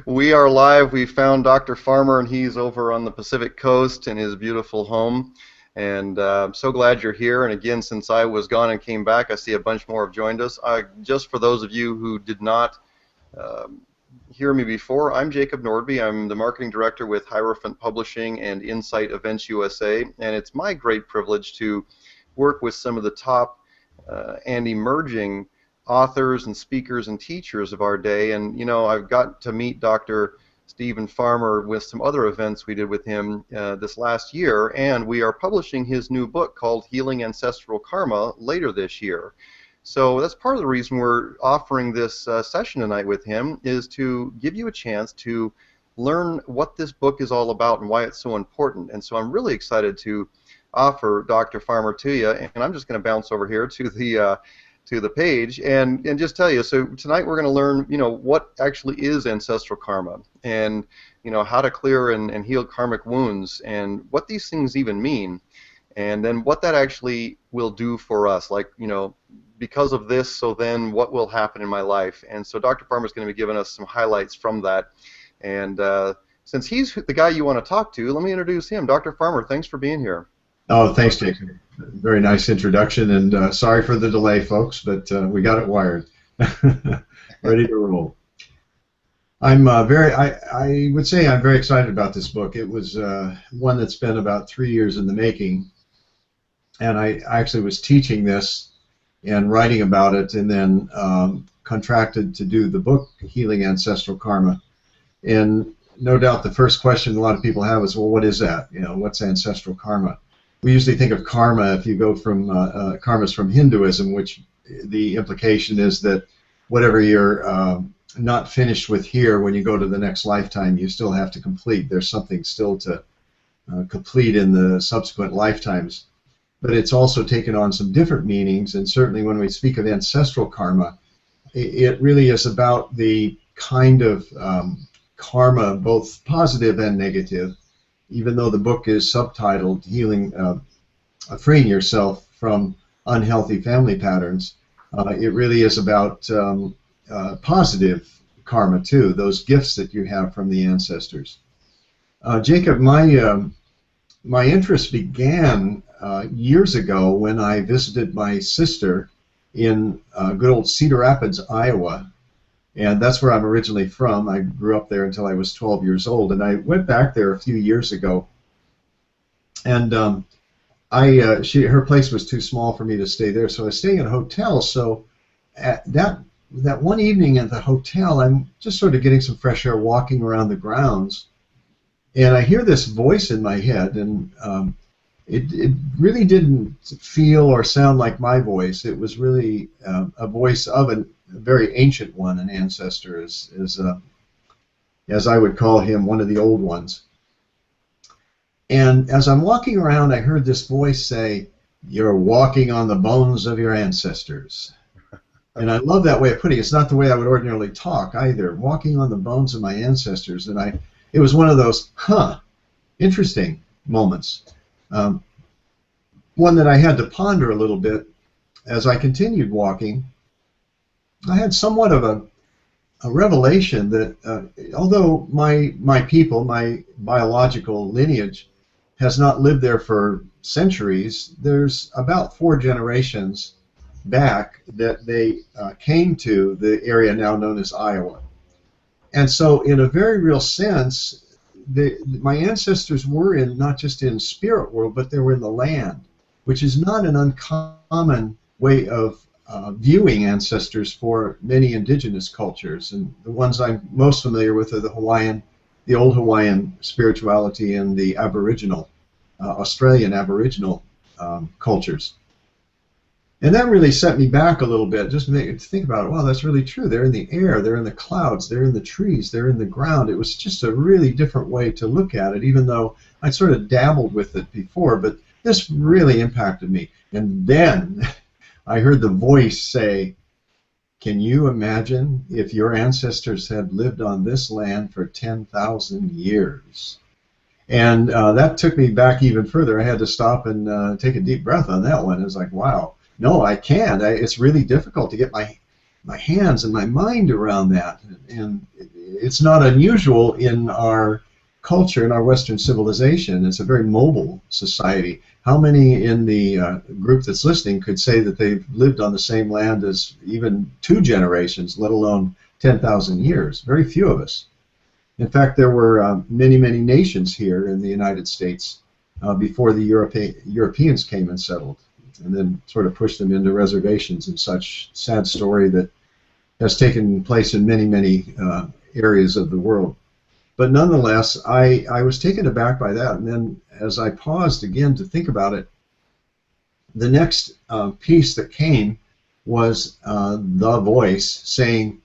We are live. We found Dr. Farmer, and he's over on the Pacific Coast in his beautiful home. And I'm so glad you're here. And again, since I was gone and came back, I see a bunch more have joined us. Just for those of you who did not um hear me before, I'm Jacob Nordby. I'm the marketing director with Hierophant Publishing and Insight Events USA. And it's my great privilege to work with some of the top and emerging authors and speakers and teachers of our day. And I've got to meet Dr. Stephen Farmer with some other events we did with him this last year, and we are publishing his new book called Healing Ancestral Karma later this year. So that's part of the reason we're offering this session tonight with him, is to give you a chance to learn what this book is all about and why it's so important. And so I'm really excited to offer Dr. Farmer to you, and I'm just going to bounce over here to the page and just tell you. So tonight we're going to learn, what actually is ancestral karma, and how to clear and heal karmic wounds, and what these things even mean, and then what that actually will do for us. Like, because of this, so then what will happen in my life? And so Dr. Farmer is going to be giving us some highlights from that. And since he's the guy you want to talk to, let me introduce him. Dr. Farmer, thanks for being here. Oh, thanks, Jacob. Very nice introduction, and sorry for the delay, folks, but we got it wired. Ready to roll. I would say I'm very excited about this book. It was one that's been about 3 years in the making, and I actually was teaching this and writing about it, and then contracted to do the book, Healing Ancestral Karma. And no doubt the first question a lot of people have is, well, what is that? What's ancestral karma? We usually think of karma, if you go from karma's from Hinduism, which the implication is that whatever you're not finished with here, when you go to the next lifetime, you still have to complete. There's something still to complete in the subsequent lifetimes. But it's also taken on some different meanings, and certainly when we speak of ancestral karma, it really is about the kind of karma, both positive and negative. Even though the book is subtitled Healing, Freeing Yourself from Unhealthy Family Patterns, it really is about positive karma too, those gifts that you have from the ancestors. Jacob, my interest began years ago when I visited my sister in good old Cedar Rapids, Iowa. And that's where I'm originally from. I grew up there until I was 12 years old, and I went back there a few years ago. And her place was too small for me to stay there, so I was staying at a hotel. So at that one evening at the hotel, I'm just sort of getting some fresh air, walking around the grounds, and I hear this voice in my head, and it really didn't feel or sound like my voice. It was really a voice of a very ancient one, an ancestor, as I would call him, one of the old ones. And as I'm walking around, I heard this voice say, "You're walking on the bones of your ancestors." And I love that way of putting it. It's not the way I would ordinarily talk either. Walking on the bones of my ancestors. And it was one of those, interesting moments. One that I had to ponder a little bit as I continued walking. I had somewhat of a revelation that although my people, my biological lineage, has not lived there for centuries, there's about 4 generations back that they came to the area now known as Iowa. And so in a very real sense, my ancestors were not just in spirit world, but they were in the land, which is not an uncommon way of viewing ancestors for many indigenous cultures. And the ones I'm most familiar with are the old Hawaiian spirituality, and the Aboriginal, Australian Aboriginal cultures. And that really set me back a little bit, just to think about it. Wow, that's really true. They're in the air, they're in the clouds, they're in the trees, they're in the ground. It was just a really different way to look at it, even though I'd sort of dabbled with it before, but this really impacted me. And then I heard the voice say, "Can you imagine if your ancestors had lived on this land for 10,000 years? And that took me back even further. I had to stop and take a deep breath on that one. It was like, wow. No, I can't. It's really difficult to get my my hands and my mind around that. And it's not unusual in our culture, in our Western civilization. It's a very mobile society. How many in the group that's listening could say that they've lived on the same land as even 2 generations, let alone 10,000 years? Very few of us. In fact, there were many, many nations here in the United States before the Europeans came and settled, and then sort of pushed them into reservations and such. Sad story that has taken place in many, many areas of the world. But nonetheless, I was taken aback by that. And then as I paused again to think about it, the next piece that came was the voice saying,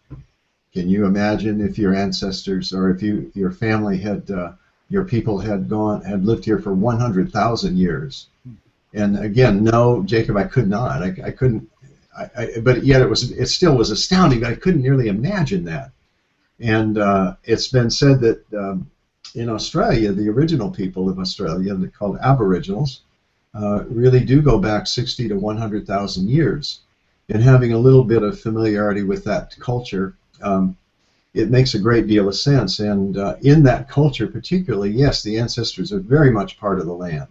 can you imagine if your ancestors, or if your family had, your people had lived here for 100,000 years? And again, no, Jacob, I could not. I couldn't. But yet it still was astounding. But I couldn't nearly imagine that. And it's been said that in Australia, the original people of Australia, they're called Aboriginals, really do go back 60 to 100,000 years. And having a little bit of familiarity with that culture, it makes a great deal of sense. And in that culture particularly, yes, the ancestors are very much part of the land.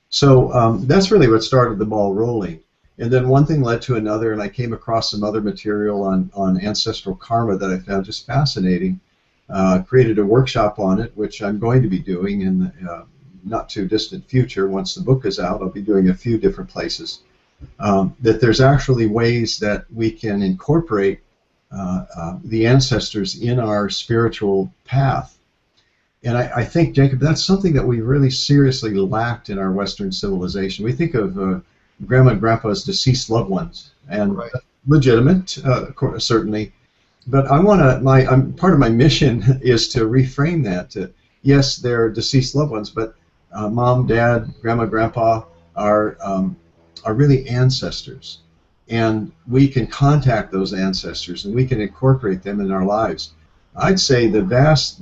So that's really what started the ball rolling. And then one thing led to another, and I came across some other material on ancestral karma that I found just fascinating. Created a workshop on it, which I'm going to be doing in the not too distant future. Once the book is out, I'll be doing a few different places. That there's actually ways that we can incorporate the ancestors in our spiritual path. And I think, Jacob, that's something that we really seriously lacked in our Western civilization. We think of Grandma and Grandpa's deceased loved ones, and Right. legitimate, certainly. But part of my mission is to reframe that. Yes, they're deceased loved ones, but mom, dad, grandma, grandpa are really ancestors, and we can contact those ancestors and we can incorporate them in our lives. I'd say the vast,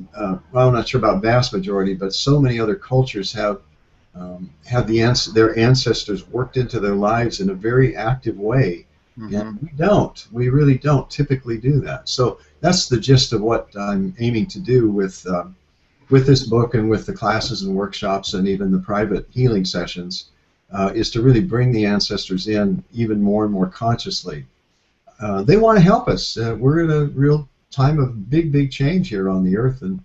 well, I'm not sure about vast majority, but so many other cultures have their ancestors worked into their lives in a very active way. Mm-hmm. And we really don't typically do that. So that's the gist of what I'm aiming to do with this book and with the classes and workshops and even the private healing sessions, is to really bring the ancestors in even more and more consciously. They want to help us. We're in a real time of big change here on the earth, and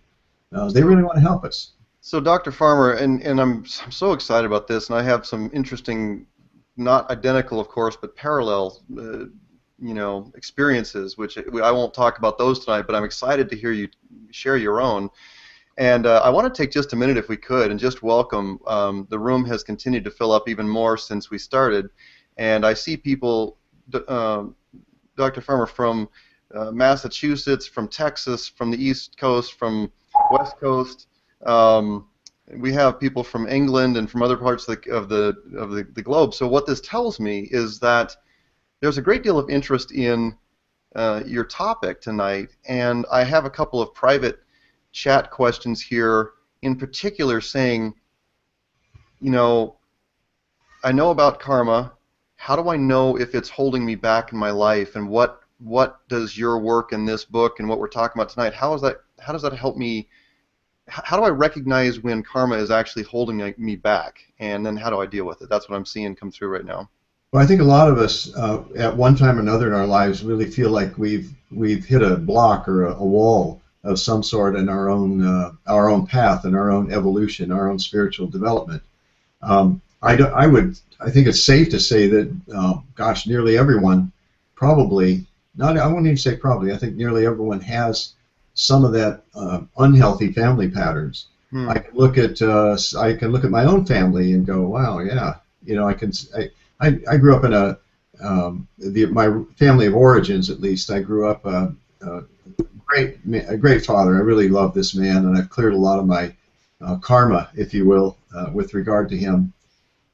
they really want to help us. So, Dr. Farmer, and I'm so excited about this, and I have some interesting, not identical, of course, but parallel, experiences, which I won't talk about those tonight, but I'm excited to hear you share your own. And I want to take just a minute, if we could, and just welcome. The room has continued to fill up even more since we started, and I see people, Dr. Farmer, from Massachusetts, from Texas, from the East Coast, from West Coast. We have people from England and from other parts of the globe. So what this tells me is that there's a great deal of interest in your topic tonight, and I have a couple of private chat questions here, in particular saying, I know about karma. How do I know if it's holding me back in my life, and what does your work in this book and what we're talking about tonight, how does that help me? How do I recognize when karma is actually holding me back, and then how do I deal with it? That's what I'm seeing come through right now. Well, I think a lot of us, at one time or another in our lives, really feel like we've hit a block or a wall of some sort in our own path and our own evolution, our own spiritual development. I think it's safe to say that, gosh, nearly everyone, probably not. I won't even say probably. I think nearly everyone has some of that unhealthy family patterns. I can look at my own family and go, wow, yeah, I grew up in my family of origins, at least. I grew up a great father. I really love this man, and I've cleared a lot of my karma, if you will, with regard to him.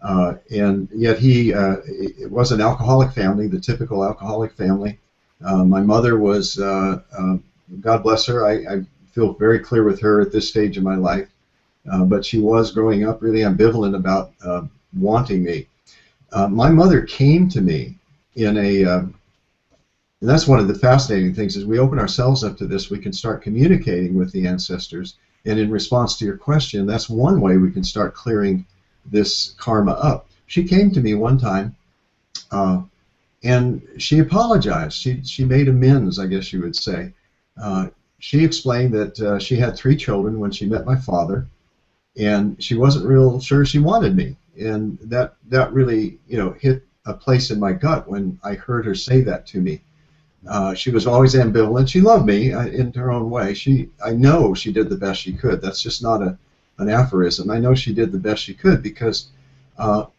And yet it was an alcoholic family, the typical alcoholic family. My mother was, God bless her, I feel very clear with her at this stage of my life, but she was growing up really ambivalent about wanting me. My mother came to me in And that's one of the fascinating things, is we open ourselves up to this, we can start communicating with the ancestors. And in response to your question, that's one way we can start clearing this karma up. She came to me one time, and she apologized. She made amends, I guess you would say. She explained that she had 3 children when she met my father, and she wasn't real sure she wanted me. And that really, hit a place in my gut when I heard her say that to me. She was always ambivalent. She loved me in her own way. I know she did the best she could. That's just not an aphorism. I know she did the best she could because and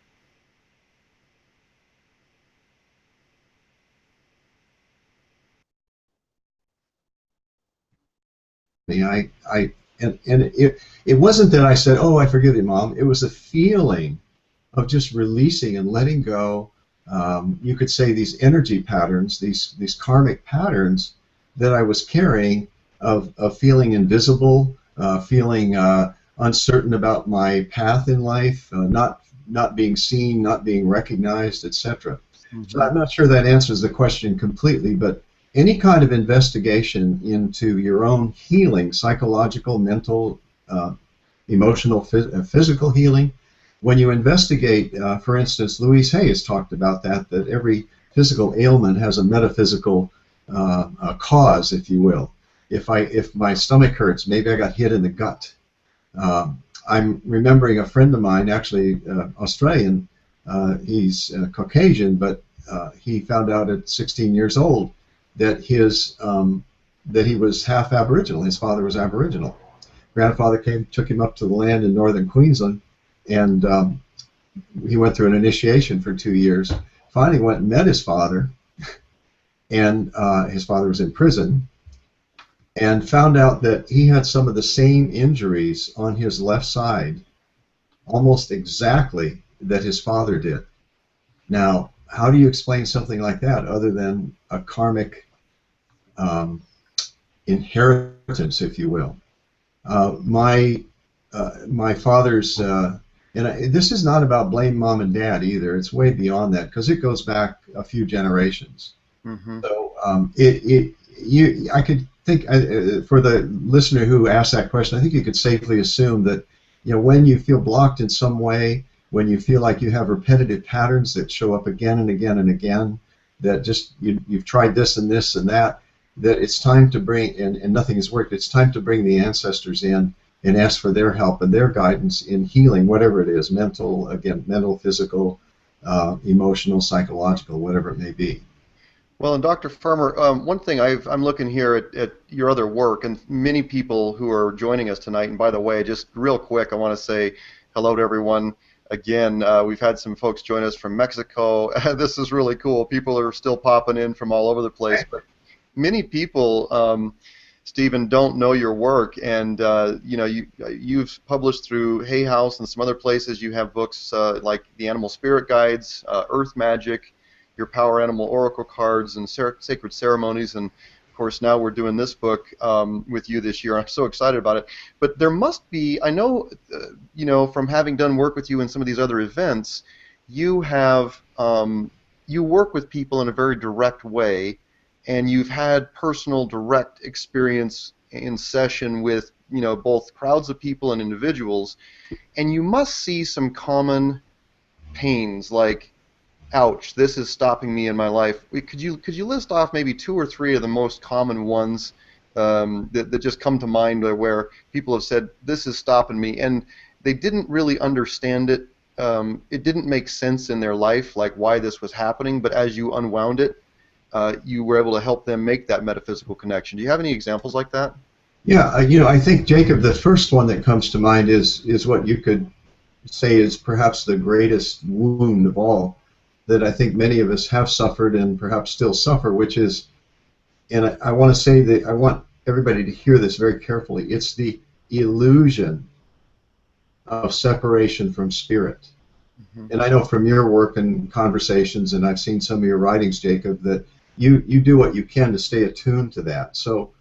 it wasn't that I said, "Oh, I forgive you, Mom." It was a feeling of just releasing and letting go. You could say these energy patterns, these karmic patterns that I was carrying of feeling invisible, feeling uncertain about my path in life, not being seen, not being recognized, etc. So I'm not sure that answers the question completely, but any kind of investigation into your own healing, psychological, mental, emotional, physical healing, when you investigate, for instance, Louise Hay has talked about that every physical ailment has a metaphysical cause, if you will. If my stomach hurts, maybe I got hit in the gut. I'm remembering a friend of mine, actually Australian. He's Caucasian, but he found out at 16 years old that that he was half Aboriginal. His father was Aboriginal. Grandfather took him up to the land in northern Queensland, and he went through an initiation for 2 years. Finally went and met his father, and his father was in prison, and found out that he had some of the same injuries on his left side, almost exactly that his father did. Now, how do you explain something like that other than a karmic inheritance, if you will? My father's, this is not about blame mom and dad either. It's way beyond that because it goes back a few generations. Mm-hmm. So I could think for the listener who asked that question, I think you could safely assume that when you feel blocked in some way, when you feel like you have repetitive patterns that show up again and again and again, that just you've tried this and this and that it's time to bring, and nothing has worked, it's time to bring the ancestors in and ask for their help and their guidance in healing whatever it is, mental, physical, emotional, psychological, whatever it may be. Well, and Dr. Farmer, one thing I'm looking here at your other work, and many people who are joining us tonight, and by the way, just real quick, I want to say hello to everyone. Again, we've had some folks join us from Mexico. This is really cool. People are still popping in from all over the place, but many people, Stephen, don't know your work, and you've published through Hay House and some other places. You have books like the Animal Spirit Guides, Earth Magic, your Power Animal Oracle cards, and Sacred Ceremonies, and of course now we're doing this book with you this year. I'm so excited about it. But there must be, I know, from having done work with you in some of these other events, you have you work with people in a very direct way, and you've had personal direct experience in session with both crowds of people and individuals, and you must see some common pains like, ouch, this is stopping me in my life. Could you list off maybe 2 or 3 of the most common ones that just come to mind where people have said, this is stopping me, and they didn't really understand it. It didn't make sense in their life, like why this was happening, but as you unwound it, you were able to help them make that metaphysical connection. Do you have any examples like that? Yeah, I think, Jacob, the first one that comes to mind is what you could say is perhaps the greatest wound of all that I think many of us have suffered and perhaps still suffer, which is, and I want to say that I want everybody to hear this very carefully, it's the illusion of separation from spirit. Mm-hmm. And I know from your work and conversations, and I've seen some of your writings, Jacob, that you do what you can to stay attuned to that. So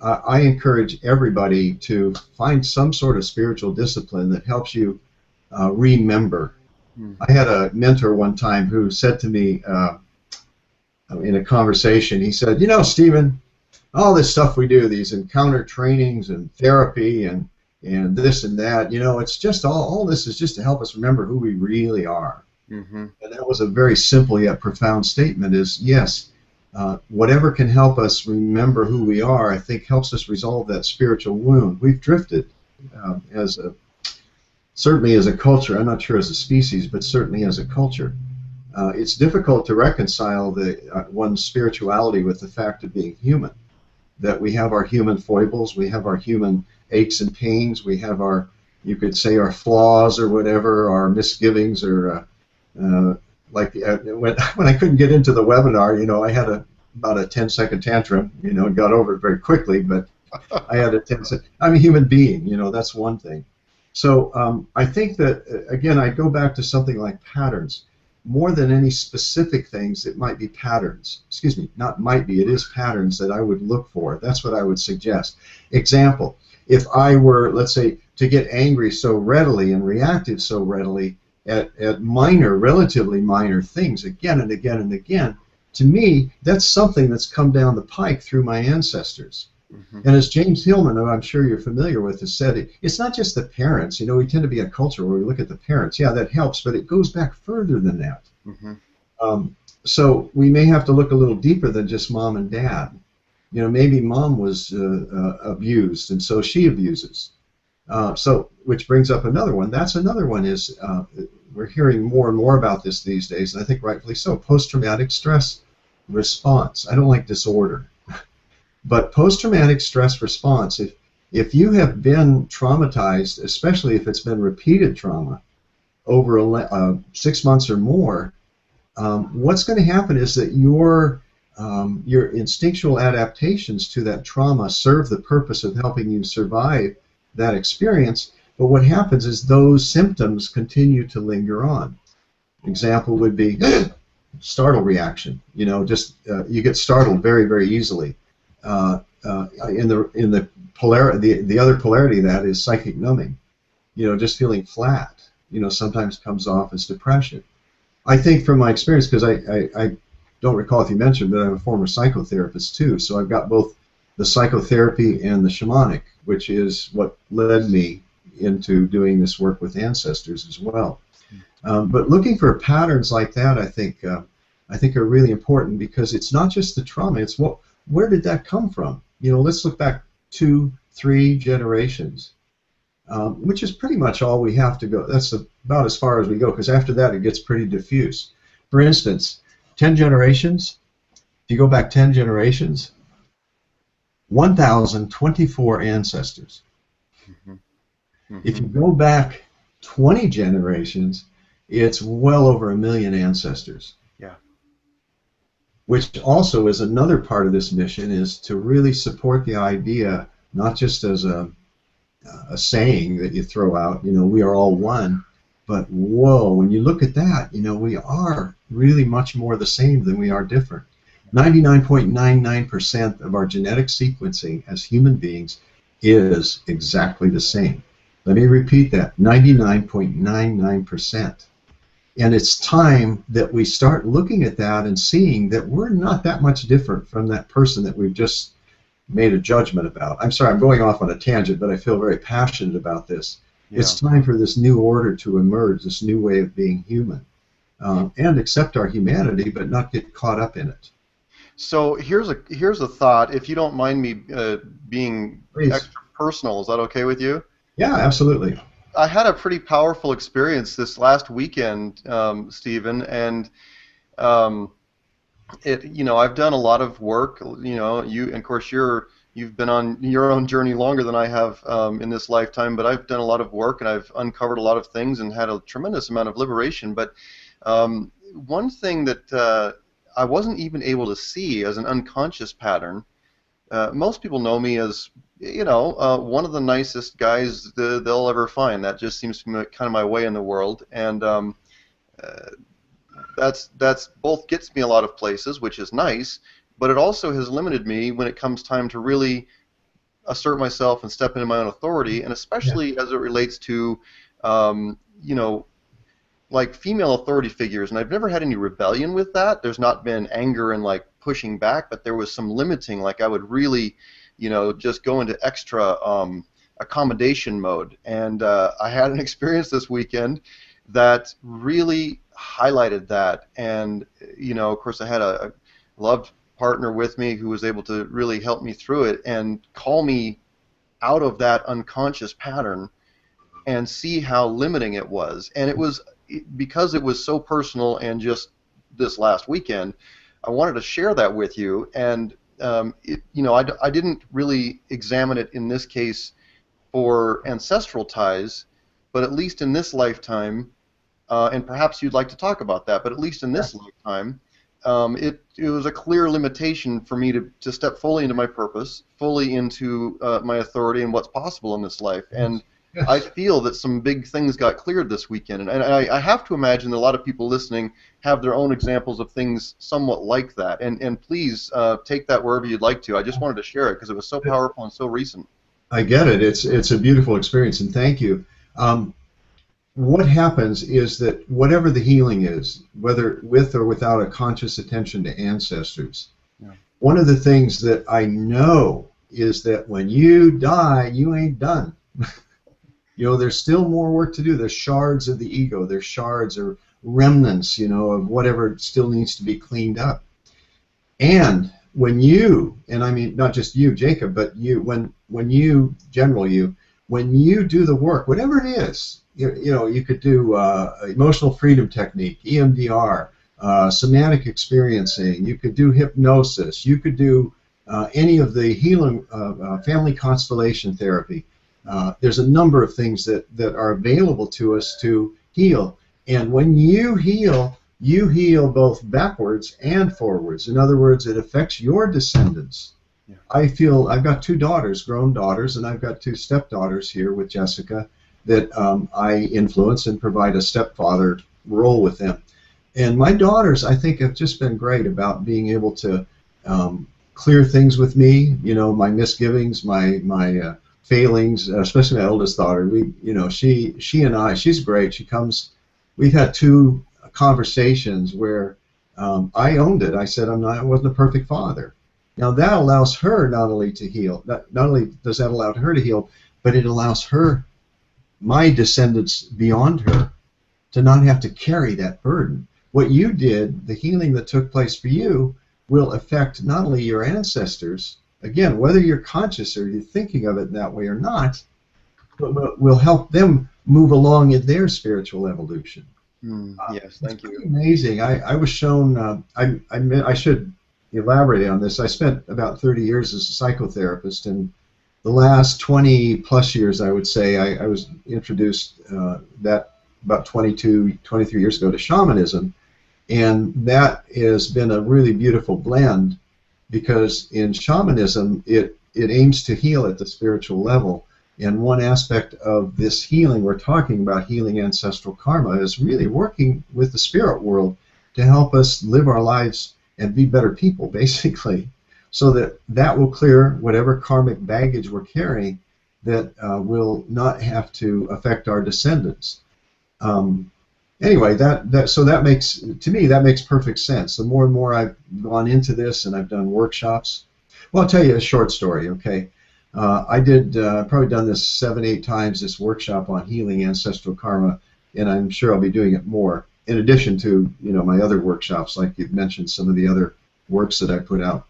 I encourage everybody to find some sort of spiritual discipline that helps you remember. I had a mentor one time who said to me, in a conversation. He said, "You know, Stephen, all this stuff we do, these encounter trainings and therapy and this and that, you know, it's just all this is just to help us remember who we really are." Mm-hmm. And that was a very simple yet profound statement. Is yes, whatever can help us remember who we are, I think helps us resolve that spiritual wound. We've drifted as a certainly as a culture. I'm not sure as a species, but certainly as a culture. It's difficult to reconcile one's spirituality with the fact of being human. That we have our human foibles, we have our human aches and pains, we have our, you could say, our flaws or whatever, our misgivings, or when I couldn't get into the webinar, you know, I had about a 10-second tantrum, you know, and got over it very quickly, but I had a 10-second. I'm a human being, you know, that's one thing. So I think that, again, I go back to something like patterns. More than any specific things, it might be patterns. Excuse me, not might be, it is patterns that I would look for. That's what I would suggest. Example, if I were, let's say, to get angry so readily and reactive so readily at minor, relatively minor things again and again and again, to me, that's something that's come down the pike through my ancestors. Mm-hmm. And as James Hillman, who I'm sure you're familiar with, has said, it's not just the parents. You know, we tend to be a culture where we look at the parents. Yeah, that helps, but it goes back further than that. Mm-hmm. So we may have to look a little deeper than just mom and dad. You know, maybe mom was abused, and so she abuses. So, which brings up another one. That's another one is we're hearing more and more about this these days, and I think rightfully so. Post-traumatic stress response. I don't like disorder. But post-traumatic stress response, if you have been traumatized, especially if it's been repeated trauma over 6 months or more, what's going to happen is that your instinctual adaptations to that trauma serve the purpose of helping you survive that experience. But what happens is those symptoms continue to linger on. Example would be startle reaction. You know, just you get startled very, very easily. In the polarity, the other polarity of that is psychic numbing. You know, just feeling flat. You know, sometimes comes off as depression. I think from my experience, because I don't recall if you mentioned, but I'm a former psychotherapist too. So I've got both the psychotherapy and the shamanic, which is what led me into doing this work with ancestors as well. But looking for patterns like that, I think are really important, because it's not just the trauma. It's where did that come from? You know, let's look back 2, 3 generations, which is pretty much all we have to go. That's about as far as we go, because after that it gets pretty diffuse. For instance, 10 generations, if you go back 10 generations, 1,024 ancestors. Mm-hmm. Mm-hmm. If you go back 20 generations, it's well over 1 million ancestors. Yeah. Which also is another part of this mission, is to really support the idea, not just as a saying that you throw out, you know, we are all one, but whoa, when you look at that, you know, we are really much more the same than we are different. 99.99% of our genetic sequencing as human beings is exactly the same. Let me repeat that, 99.99%. And it's time that we start looking at that and seeing that we're not that much different from that person that we've just made a judgment about. I'm sorry, I'm going off on a tangent, but I feel very passionate about this. Yeah. It's time for this new order to emerge, this new way of being human, and accept our humanity, but not get caught up in it. So here's a thought, if you don't mind me being Please. Extra personal. Is that okay with you? Yeah, absolutely. I had a pretty powerful experience this last weekend, Stephen, and you know, I've done a lot of work. You know, and of course you've been on your own journey longer than I have in this lifetime, but I've done a lot of work and I've uncovered a lot of things and had a tremendous amount of liberation. But one thing that I wasn't even able to see as an unconscious pattern. Most people know me as, you know, one of the nicest guys they'll ever find. That just seems to be kind of my way in the world, and that's both gets me a lot of places, which is nice, but it also has limited me when it comes time to really assert myself and step into my own authority, and especially as it relates to, you know, like female authority figures, and I've never had any rebellion with that. There's not been anger and like pushing back, but there was some limiting. Like I would really, just go into extra accommodation mode. And I had an experience this weekend that really highlighted that. And of course, I had a loved partner with me who was able to really help me through it and call me out of that unconscious pattern and see how limiting it was. And it was because it was so personal and just this last weekend, I wanted to share that with you. And I didn't really examine it in this case for ancestral ties, but at least in this lifetime, and perhaps you'd like to talk about that, but at least in this lifetime, it was a clear limitation for me to step fully into my purpose, fully into my authority and what's possible in this life. And Yes. I feel that some big things got cleared this weekend, and I have to imagine that a lot of people listening have their own examples of things somewhat like that. And please take that wherever you'd like to. I just wanted to share it because it was so powerful and so recent. I get it. It's a beautiful experience, and thank you. What happens is that whatever the healing is, whether with or without a conscious attention to ancestors, Yeah. one of the things that I know is that when you die, you ain't done. There's still more work to do. There's shards of the ego. There's shards or remnants, of whatever still needs to be cleaned up. And when you, and I mean not just you, Jacob, but you, when you, general you, when you do the work, whatever it is, you could do emotional freedom technique, EMDR, somatic experiencing. You could do hypnosis. You could do any of the healing, family constellation therapy. There's a number of things that are available to us to heal. And when you heal both backwards and forwards. In other words, it affects your descendants. Yeah. I've got 2 daughters, grown daughters, and I've got 2 stepdaughters here with Jessica that I influence and provide a stepfather role with them. And my daughters, I think, have just been great about being able to clear things with me, my misgivings, my failings, especially my oldest daughter. She and I, she's great. She comes, we've had 2 conversations where I owned it. I said I wasn't a perfect father. Now that allows her not only to heal, not only does that allow her to heal, but it allows her, my descendants beyond her, to not have to carry that burden. What you did, the healing that took place for you, will affect not only your ancestors, again, whether you're conscious or you're thinking of it that way or not, but will help them move along in their spiritual evolution. Yes, thank you. Amazing. I was shown, I should elaborate on this. I spent about 30 years as a psychotherapist, and the last 20 plus years, I would say, I was introduced that about 22, 23 years ago to shamanism, and that has been a really beautiful blend because in shamanism, it aims to heal at the spiritual level. And one aspect of this healing, we're talking about healing ancestral karma, is really working with the spirit world to help us live our lives and be better people, basically, so that will clear whatever karmic baggage we're carrying that will not have to affect our descendants. Anyway, so that makes, to me, that makes perfect sense. The more and more I've gone into this and I've done workshops, well, I'll tell you a short story, okay? I did, probably done this 7, 8 times, this workshop on healing ancestral karma, and I'm sure I'll be doing it more, in addition to, my other workshops, like you've mentioned some of the other works that I put out.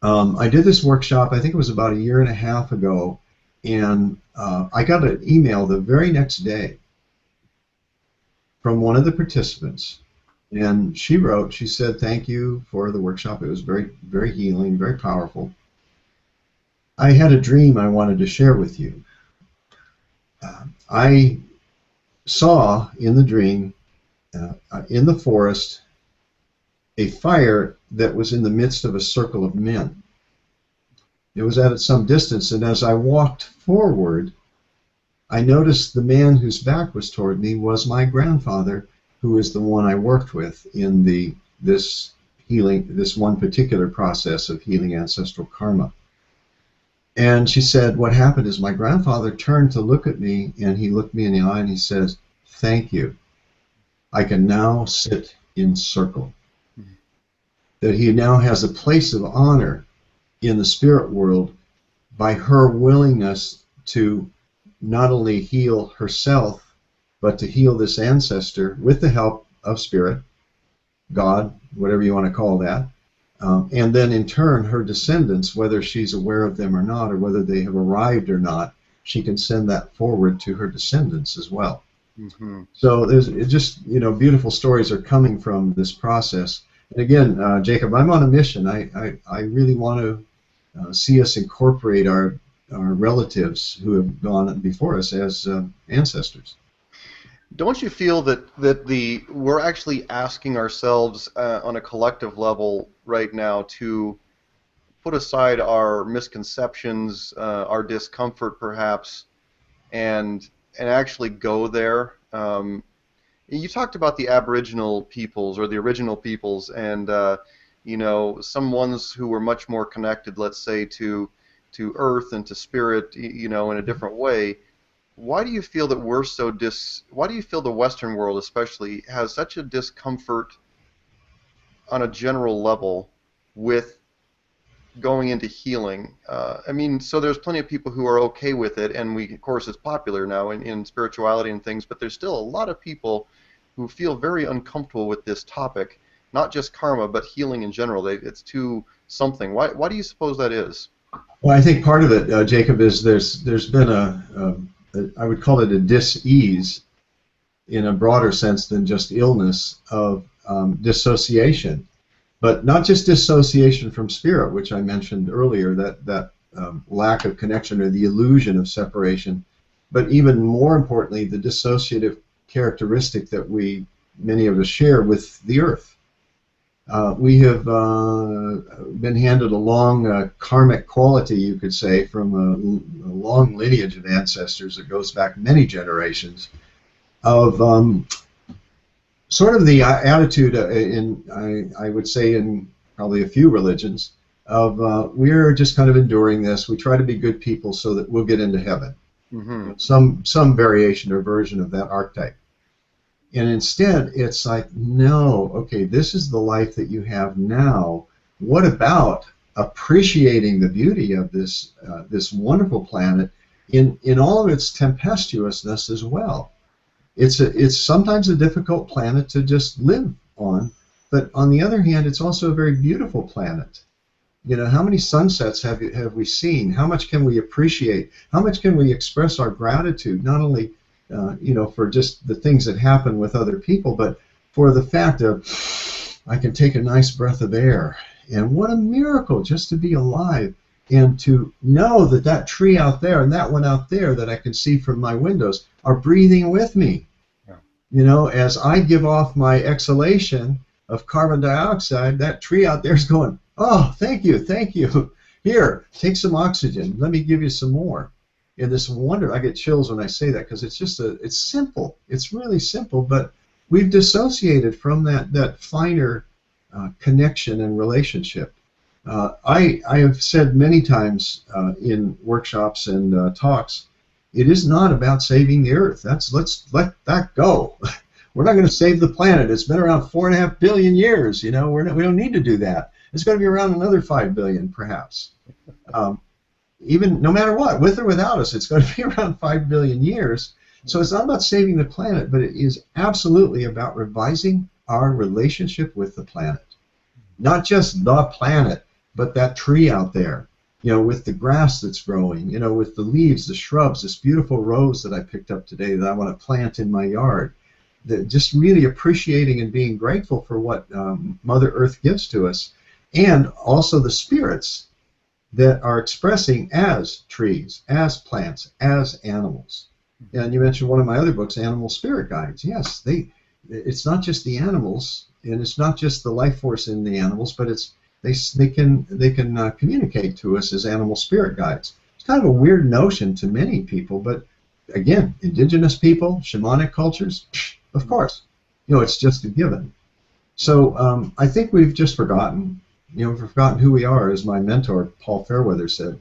I did this workshop, I think it was about 1.5 years ago, and I got an email the very next day from one of the participants, and she wrote, she said, "Thank you for the workshop. It was very, very healing, very powerful. I had a dream I wanted to share with you. I saw in the dream, in the forest, a fire that was in the midst of a circle of men. It was at some distance, and as I walked forward, I noticed the man whose back was toward me was my grandfather, who is the one I worked with in this one particular process of healing ancestral karma." And she said, what happened is my grandfather turned to look at me, and he looked me in the eye and he says, "Thank you." I can now sit in circle. That he now has a place of honor in the spirit world by her willingness to not only heal herself, but to heal this ancestor with the help of spirit, God, whatever you want to call that. And then in turn, her descendants, whether she's aware of them or not, or whether they have arrived or not, she can send that forward to her descendants as well. Mm-hmm. So there's just, beautiful stories are coming from this process. And again, Jacob, I'm on a mission. I really want to see us incorporate our relatives who have gone before us as ancestors. Don't you feel that we're actually asking ourselves on a collective level right now to put aside our misconceptions, our discomfort perhaps, and actually go there? You talked about the Aboriginal peoples or the original peoples, and some ones who were much more connected, let's say, to Earth and to spirit, in a different way. Why do you feel that why do you feel the Western world especially has such a discomfort on a general level with going into healing? So there's plenty of people who are okay with it, and of course, it's popular now in spirituality and things, but there's still a lot of people who feel very uncomfortable with this topic, not just karma, but healing in general. It's too something. Why do you suppose that is? Well, I think part of it, Jacob, is there's been I would call it a dis-ease in a broader sense than just illness of dissociation, but not just dissociation from spirit, which I mentioned earlier, that lack of connection or the illusion of separation, but even more importantly, the dissociative characteristic that many of us share with the earth. We have been handed a long karmic quality, you could say, from a long lineage of ancestors that goes back many generations of sort of the attitude I would say in probably a few religions of we're just kind of enduring this. We try to be good people so that we'll get into heaven. Mm-hmm. Some variation or version of that archetype. And instead, it's like, no, okay, this is the life that you have now. What about appreciating the beauty of this wonderful planet in all of its tempestuousness as well? It's sometimes a difficult planet to just live on, but on the other hand, it's also a very beautiful planet. How many sunsets have we seen? How much can we appreciate? How much can we express our gratitude, not only for just the things that happen with other people, but for the fact of I can take a nice breath of air. And what a miracle just to be alive and to know that that tree out there and that one out there that I can see from my windows are breathing with me. Yeah. As I give off my exhalation of carbon dioxide, that tree out there is going, oh, thank you. Here, take some oxygen. Let me give you some more. And this wonder, I get chills when I say that because it's simple. It's really simple, but we've dissociated from that finer connection and relationship. I have said many times in workshops and talks, it is not about saving the earth. Let's let that go. We're not going to save the planet. It's been around 4.5 billion years. We don't need to do that. It's going to be around another 5 billion, perhaps. Even no matter what, with or without us, it's going to be around 5 billion years. So it's not about saving the planet, but it is absolutely about revising our relationship with the planet. Not just the planet, but that tree out there, with the grass that's growing, with the leaves, the shrubs, this beautiful rose that I picked up today that I want to plant in my yard. Just really appreciating and being grateful for what Mother Earth gives to us, and also the spirits that are expressing as trees, as plants, as animals. And you mentioned one of my other books, Animal Spirit Guides. Yes, it's not just the animals, and it's not just the life force in the animals, but they can communicate to us as animal spirit guides. It's kind of a weird notion to many people, but again, indigenous people, shamanic cultures, of course, it's just a given. So I think we've just forgotten. We've forgotten who we are, as my mentor Paul Fairweather said.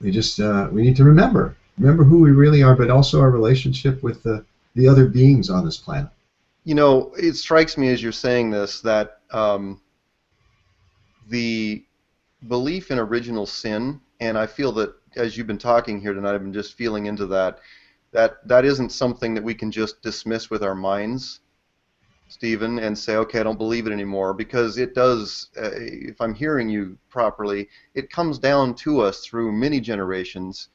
We need to remember who we really are, but also our relationship with the other beings on this planet. You know, it strikes me as you're saying this that the belief in original sin, and I feel that as you've been talking here tonight, I've been just feeling into that, that isn't something that we can just dismiss with our minds, Stephen, and say, okay, I don't believe it anymore, because it does, if I'm hearing you properly, it comes down to us through many generations,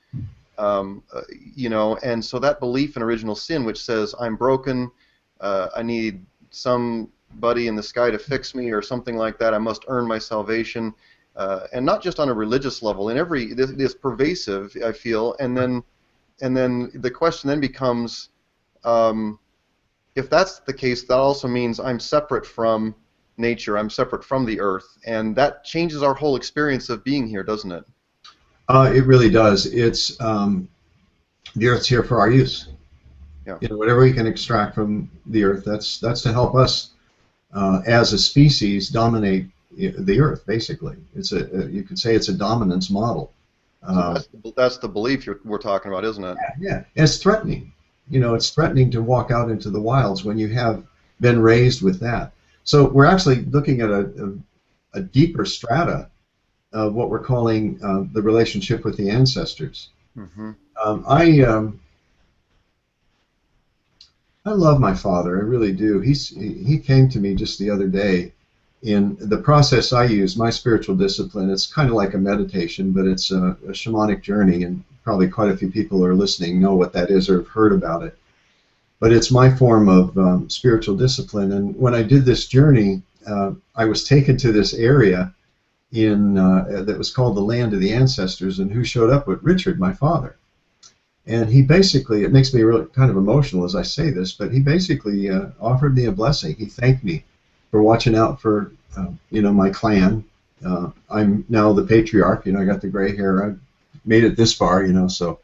you know, and so that belief in original sin, which says, I'm broken, I need somebody in the sky to fix me or something like that, I must earn my salvation, and not just on a religious level, in every, this is pervasive, I feel, and then the question then becomes, if that's the case, that also means I'm separate from nature, I'm separate from the earth, and that changes our whole experience of being here, doesn't it? It really does. It's the Earth's here for our use. Yeah. You know, whatever we can extract from the Earth, that's to help us as a species dominate the Earth. Basically, it's you could say it's a dominance model. So Uh, that's the belief we're talking about, isn't it? yeah, and it's threatening. You know, it's threatening to walk out into the wilds when you have been raised with that. So we're actually looking at a deeper strata of what we're calling the relationship with the ancestors. Hmm. Um, I um, I love my father. I really do. He came to me just the other day. In the process I use, my spiritual discipline, it's kind of like a meditation, but it's a shamanic journey, and probably quite a few people who are listening know what that is or have heard about it. But it's my form of spiritual discipline. And when I did this journey, I was taken to this area in that was called the Land of the Ancestors, and who showed up with Richard, my father. And he basically, it makes me really kind of emotional as I say this, but he basically offered me a blessing. He thanked me for watching out for, you know, my clan. I'm now the patriarch. You know, I got the gray hair. I've made it this far. You know, so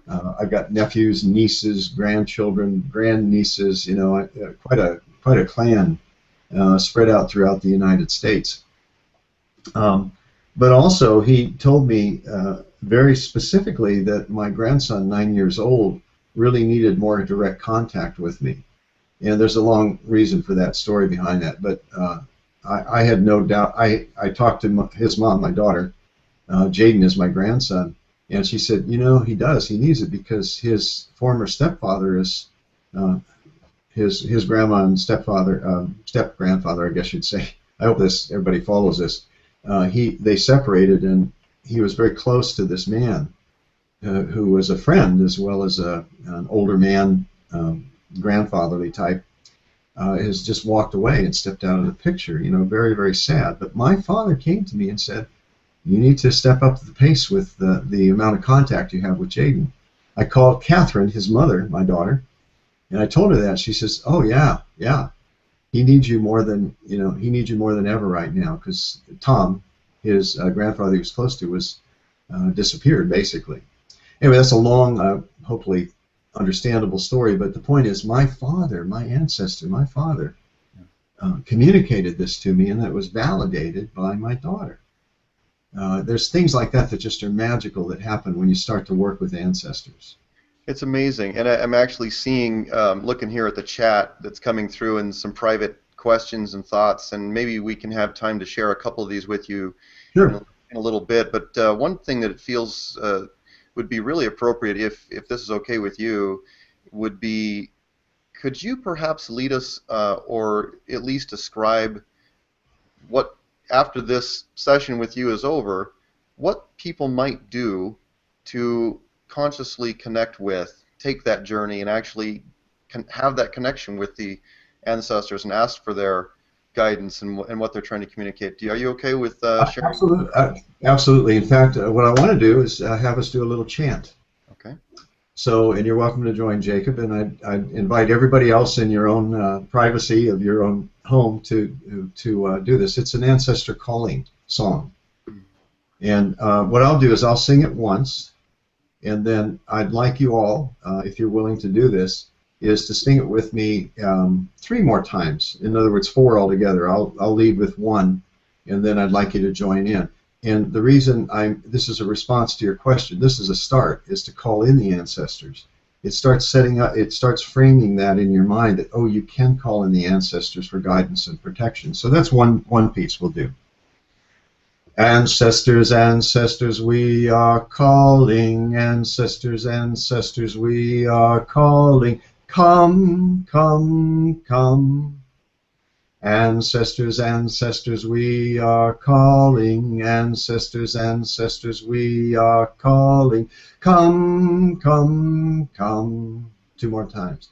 I've got nephews, nieces, grandchildren, grandnieces. You know, quite a clan spread out throughout the United States. Um, but also, he told me very specifically that my grandson, 9 years old, really needed more direct contact with me. And there's a long reason for that story behind that. But I had no doubt. I talked to his mom, my daughter. Jaden is my grandson. And she said, you know, he does. He needs it because his former stepfather is his grandma and stepfather, step grandfather, I guess you'd say. I hope everybody follows this. They separated, and he was very close to this man who was a friend as well as an older man, grandfatherly type. Has just walked away and stepped out of the picture. You know, very, very sad. But my father came to me and said, you need to step up the pace with the amount of contact you have with Jaden. I called Catherine, his mother, my daughter, and I told her that. She says, oh, yeah, yeah. He needs you more than, you know, he needs you more than ever right now, because Tom, his grandfather he was close to, was disappeared, basically. Anyway, that's a long, hopefully understandable story, but the point is my father, my ancestor, my father communicated this to me, and that was validated by my daughter. There's things like that that just are magical that happen when you start to work with ancestors. It's amazing, and I'm actually seeing, looking here at the chat that's coming through, and some private questions and thoughts, and maybe we can have time to share a couple of these with you Sure. in a little bit. But one thing that it feels would be really appropriate, if this is okay with you, would be, could you perhaps lead us, or at least describe what, after this session with you is over, what people might do to consciously connect with, take that journey, and actually have that connection with the ancestors and ask for their guidance and what they're trying to communicate. Are you okay with sharing? Absolutely. Absolutely. In fact, what I want to do is have us do a little chant. Okay. So, and you're welcome to join, Jacob, and I'd invite everybody else in your own privacy of your own home to do this. It's an ancestor calling song. And what I'll do is I'll sing it once, and then I'd like you all, if you're willing to do this, is to sing it with me 3 more times. In other words, 4 altogether. I'll lead with 1, and then I'd like you to join in. And the reason this is a response to your question, this is a start, is to call in the ancestors. it starts setting up, it starts framing that in your mind that, oh, you can call in the ancestors for guidance and protection. So that's one piece we'll do. Ancestors, ancestors, we are calling. Ancestors, ancestors, we are calling. Come, come, come. Ancestors, ancestors, we are calling. Ancestors, ancestors, we are calling. Come, come, come. Two more times.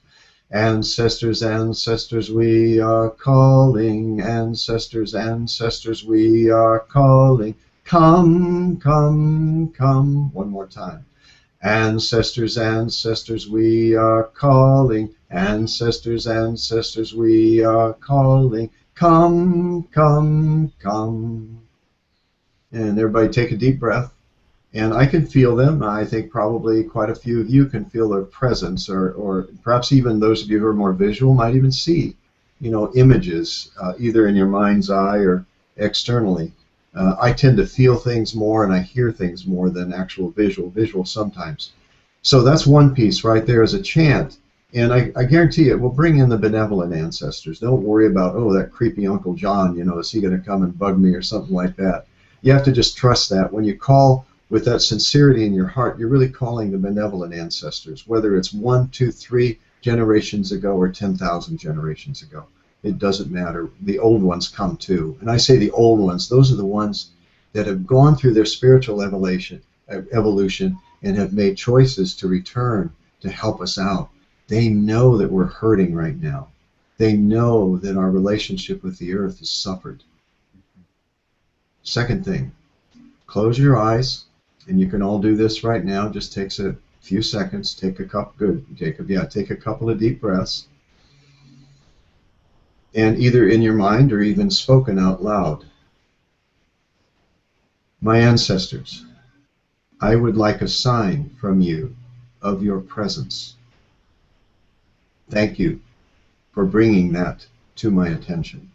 Ancestors, ancestors, we are calling. Ancestors, ancestors, we are calling. Come, come, come. One more time. Ancestors, ancestors, we are calling. Ancestors, ancestors, we are calling. Come, come, come. And everybody take a deep breath. And I can feel them. I think probably quite a few of you can feel their presence, or perhaps even those of you who are more visual might even see, images either in your mind's eye or externally. I tend to feel things more and I hear things more than actual visual sometimes. So that's one piece right there as a chant. And I guarantee it will bring in the benevolent ancestors. Don't worry about, oh, that creepy Uncle John, is he going to come and bug me or something like that. You have to just trust that when you call with that sincerity in your heart, you're really calling the benevolent ancestors, whether it's 1, 2, 3 generations ago or 10,000 generations ago. It doesn't matter. The old ones come too. And I say the old ones, those are the ones that have gone through their spiritual evolution and have made choices to return to help us out. They know that we're hurting right now. They know that our relationship with the earth has suffered. Second thing, close your eyes. And you can all do this right now. It just takes a few seconds. Take a couple. Good, Jacob. Yeah, take a couple of deep breaths. And either in your mind or even spoken out loud. My ancestors, I would like a sign from you of your presence. Thank you for bringing that to my attention.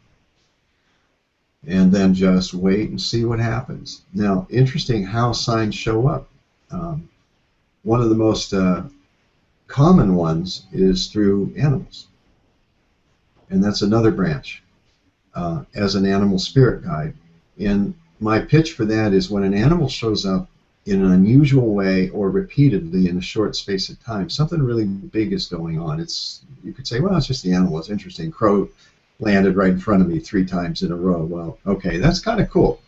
And then just wait and see what happens. Now, interesting how signs show up. One of the most common ones is through animals. And that's another branch as an animal spirit guide. And my pitch for that is when an animal shows up in an unusual way or repeatedly in a short space of time, something really big is going on. You could say, well, it's just the animal. It's interesting. Crow landed right in front of me 3 times in a row. Well, okay, that's kind of cool.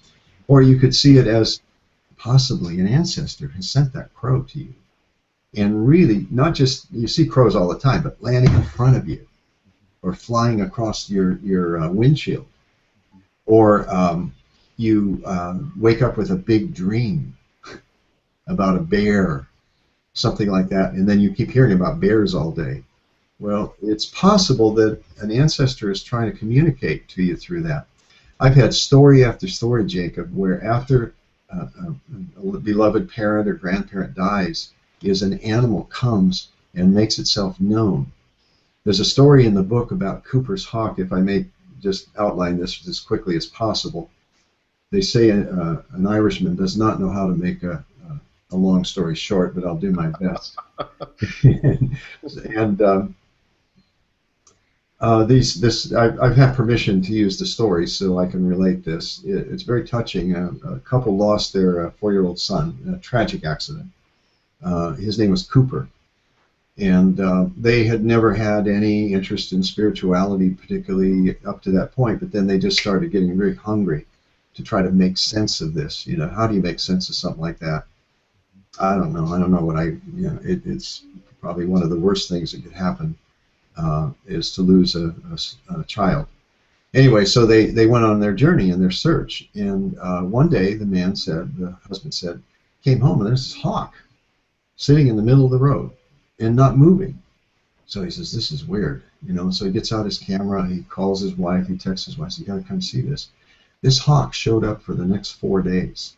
Or you could see it as possibly an ancestor has sent that crow to you. And really, not just, you see crows all the time, but landing in front of you or flying across your windshield. Or you wake up with a big dream about a bear, something like that, and then you keep hearing about bears all day. Well, it's possible that an ancestor is trying to communicate to you through that. I've had story after story, Jacob, where after a beloved parent or grandparent dies, is an animal comes and makes itself known. There's a story in the book about Cooper's hawk, if I may just outline this as quickly as possible. They say an Irishman does not know how to make a long story short, but I'll do my best. And I've had permission to use the story, so I can relate this. It's very touching. A couple lost their 4-year-old son in a tragic accident. His name was Cooper, and they had never had any interest in spirituality, particularly up to that point. But then they just started getting very hungry to try to make sense of this. How do you make sense of something like that? I don't know. I don't know what it's probably one of the worst things that could happen. Is to lose a child. Anyway, so they went on their journey and their search, and one day the husband said, came home and there's this hawk sitting in the middle of the road and not moving. So he says, this is weird, so he gets out his camera, he calls his wife, he texts his wife, you gotta come see this. This hawk showed up for the next 4 days,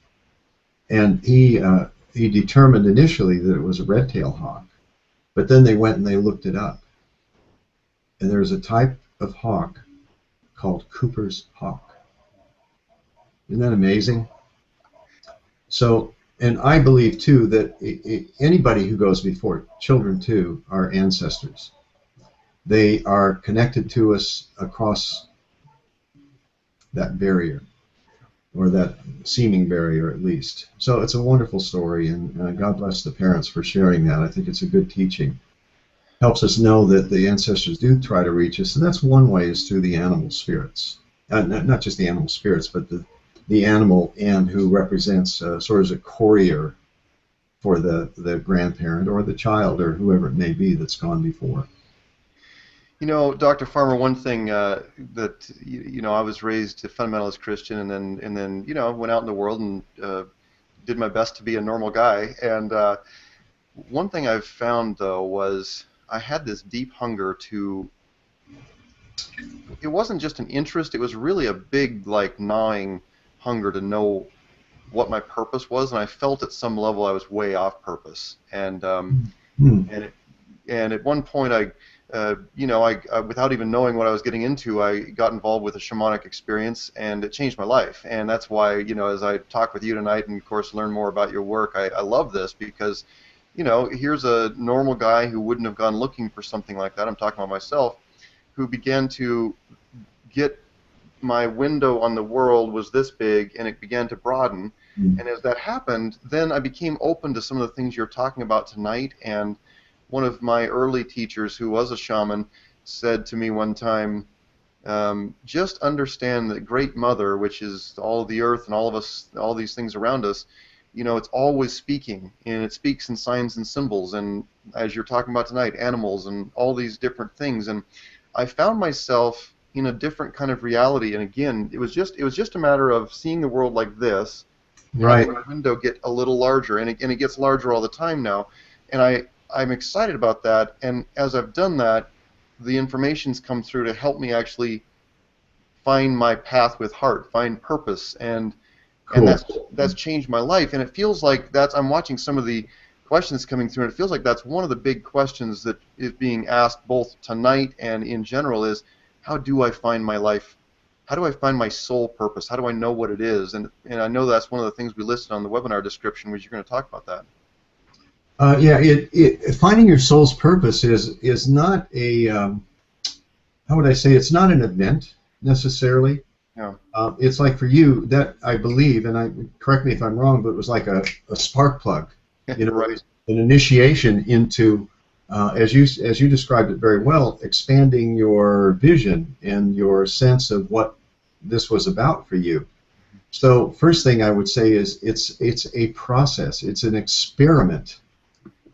and he determined initially that it was a red-tailed hawk, but then they went and they looked it up. And there's a type of hawk called Cooper's hawk. Isn't that amazing? So And I believe too that anybody who goes before, children too, are ancestors. They are connected to us across that barrier, or that seeming barrier at least. So it's a wonderful story, and God bless the parents for sharing that. I think it's a good teaching. Helps us know that the ancestors do try to reach us, and that's one way is through the animal spirits. Not just the animal spirits, but the animal and who represents sort of as a courier for the grandparent or the child or whoever it may be that's gone before. You know, Dr. Farmer, one thing that I was raised a fundamentalist Christian, and then went out in the world and did my best to be a normal guy. And one thing I've found though was I had this deep hunger to. It wasn't just an interest; it was really a big, like, gnawing hunger to know what my purpose was, and I felt at some level I was way off purpose. And Hmm. and at one point I without even knowing what I was getting into, I got involved with a shamanic experience, and it changed my life. And that's why, as I talk with you tonight, and of course learn more about your work, I love this because, here's a normal guy who wouldn't have gone looking for something like that. I'm talking about myself, who began to get my window on the world was this big, and it began to broaden. Hmm. And as that happened, then I became open to some of the things you're talking about tonight. And one of my early teachers, who was a shaman, said to me one time, just understand that Great Mother, which is all of the earth and all of us, all these things around us, it's always speaking, and it speaks in signs and symbols, and as you're talking about tonight, animals and all these different things. And I found myself in a different kind of reality. And again, it was just a matter of seeing the world like this, Right. having my window get a little larger, and it gets larger all the time now. And I'm excited about that, and as I've done that, the information's come through to help me actually find my path with heart, find purpose, and Cool. that's changed my life. And it feels like I'm watching some of the questions coming through, and it feels like that's one of the big questions that is being asked both tonight and in general is, how do I find my life? How do I find my soul purpose? How do I know what it is? And I know that's one of the things we listed on the webinar description, was you're going to talk about that. Yeah, finding your soul's purpose is not a how would I say, it's not an event necessarily. Yeah. It's like for you that I believe, and correct me if I'm wrong, but it was like a spark plug, Right. an initiation into, as you described it very well, expanding your vision and your sense of what this was about for you. So first thing I would say is it's a process. It's an experiment.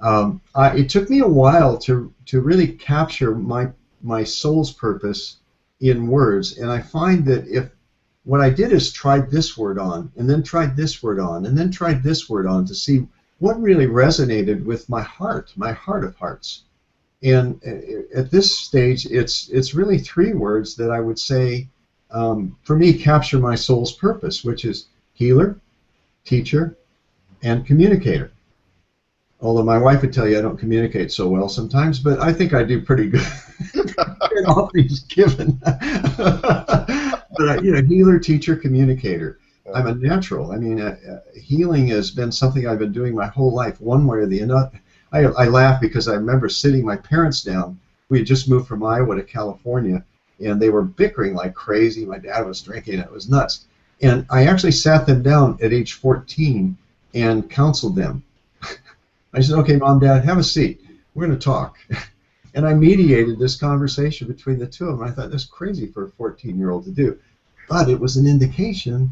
It took me a while to really capture my soul's purpose in words, and I find that if what I did is tried this word on, and then tried this word on, and then tried this word on to see what really resonated with my heart of hearts. And at this stage, it's really three words that I would say, for me, capture my soul's purpose, which is healer, teacher, and communicator. Although my wife would tell you I don't communicate so well sometimes, but I think I do pretty good in all things given. But healer, teacher, communicator. I'm a natural. I mean, healing has been something I've been doing my whole life, one way or the other. I laugh because I remember sitting my parents down. We had just moved from Iowa to California, and they were bickering like crazy. My dad was drinking. It was nuts. And I actually sat them down at age 14 and counseled them. I said, okay, Mom, Dad, have a seat. We're going to talk. And I mediated this conversation between the two of them. I thought, that's crazy for a 14-year-old to do. But it was an indication,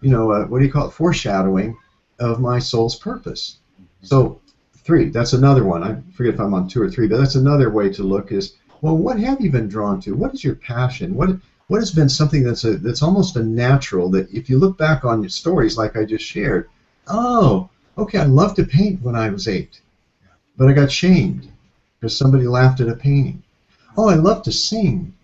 what do you call it, foreshadowing of my soul's purpose. So 3, that's another one. I forget if I'm on 2 or 3, but that's another way to look is, well, what have you been drawn to? What is your passion? What has been something that's almost a natural, that if you look back on your stories like I just shared, oh, okay, I loved to paint when I was 8, but I got shamed because somebody laughed at a painting. Oh, I love to sing.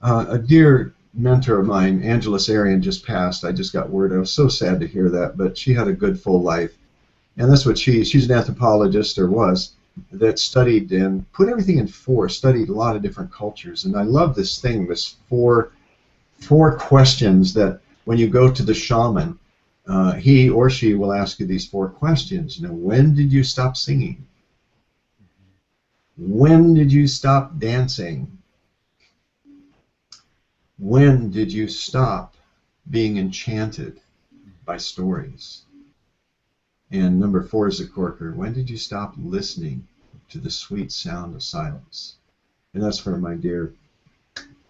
A dear mentor of mine, Angeles Arian, just passed. I just got word. I was so sad to hear that, but she had a good full life. And that's what she's an anthropologist, or was, that studied and put everything in 4, studied a lot of different cultures. And I love this thing, this four questions that when you go to the shaman, he or she will ask you these 4 questions. You know, when did you stop singing? When did you stop dancing? When did you stop being enchanted by stories? And number 4 is a corker. When did you stop listening to the sweet sound of silence? And that's for my dear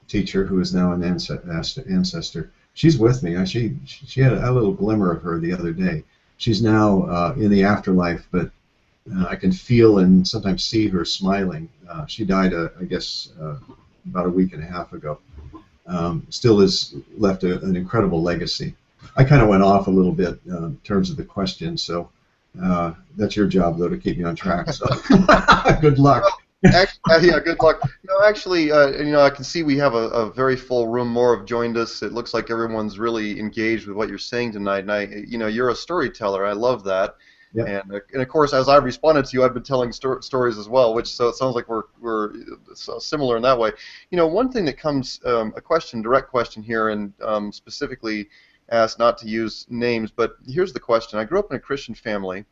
teacher, who is now an ancestor. She's with me. She had a little glimmer of her the other day. She's now in the afterlife, but I can feel and sometimes see her smiling. She died, I guess, about a week and a half ago. Still has left an incredible legacy. I kind of went off a little bit in terms of the question, so that's your job, though, to keep me on track. So good luck. Yeah, good luck. Actually, I can see we have a very full room. More have joined us. It looks like everyone's really engaged with what you're saying tonight. And you're a storyteller. I love that. Yep. And of course, as I've responded to you, I've been telling stories as well. So it sounds like we're similar in that way. One thing that comes, direct question here, and specifically asked not to use names, but here's the question. I grew up in a Christian family.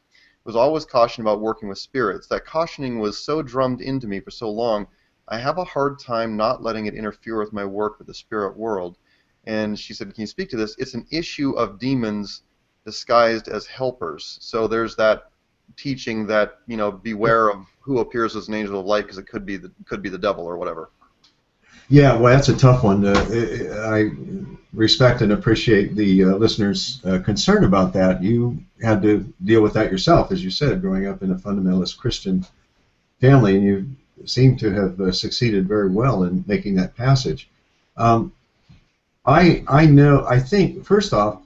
Was always cautioned about working with spirits. That cautioning was so drummed into me for so long, I have a hard time not letting it interfere with my work with the spirit world. And she said, can you speak to this? It's an issue of demons disguised as helpers. So there's that teaching that, beware of who appears as an angel of light, because it could be the devil or whatever. Yeah, well, that's a tough one. I respect and appreciate the listeners' concern about that. You had to deal with that yourself, as you said, growing up in a fundamentalist Christian family, and you seem to have succeeded very well in making that passage. I think, first off,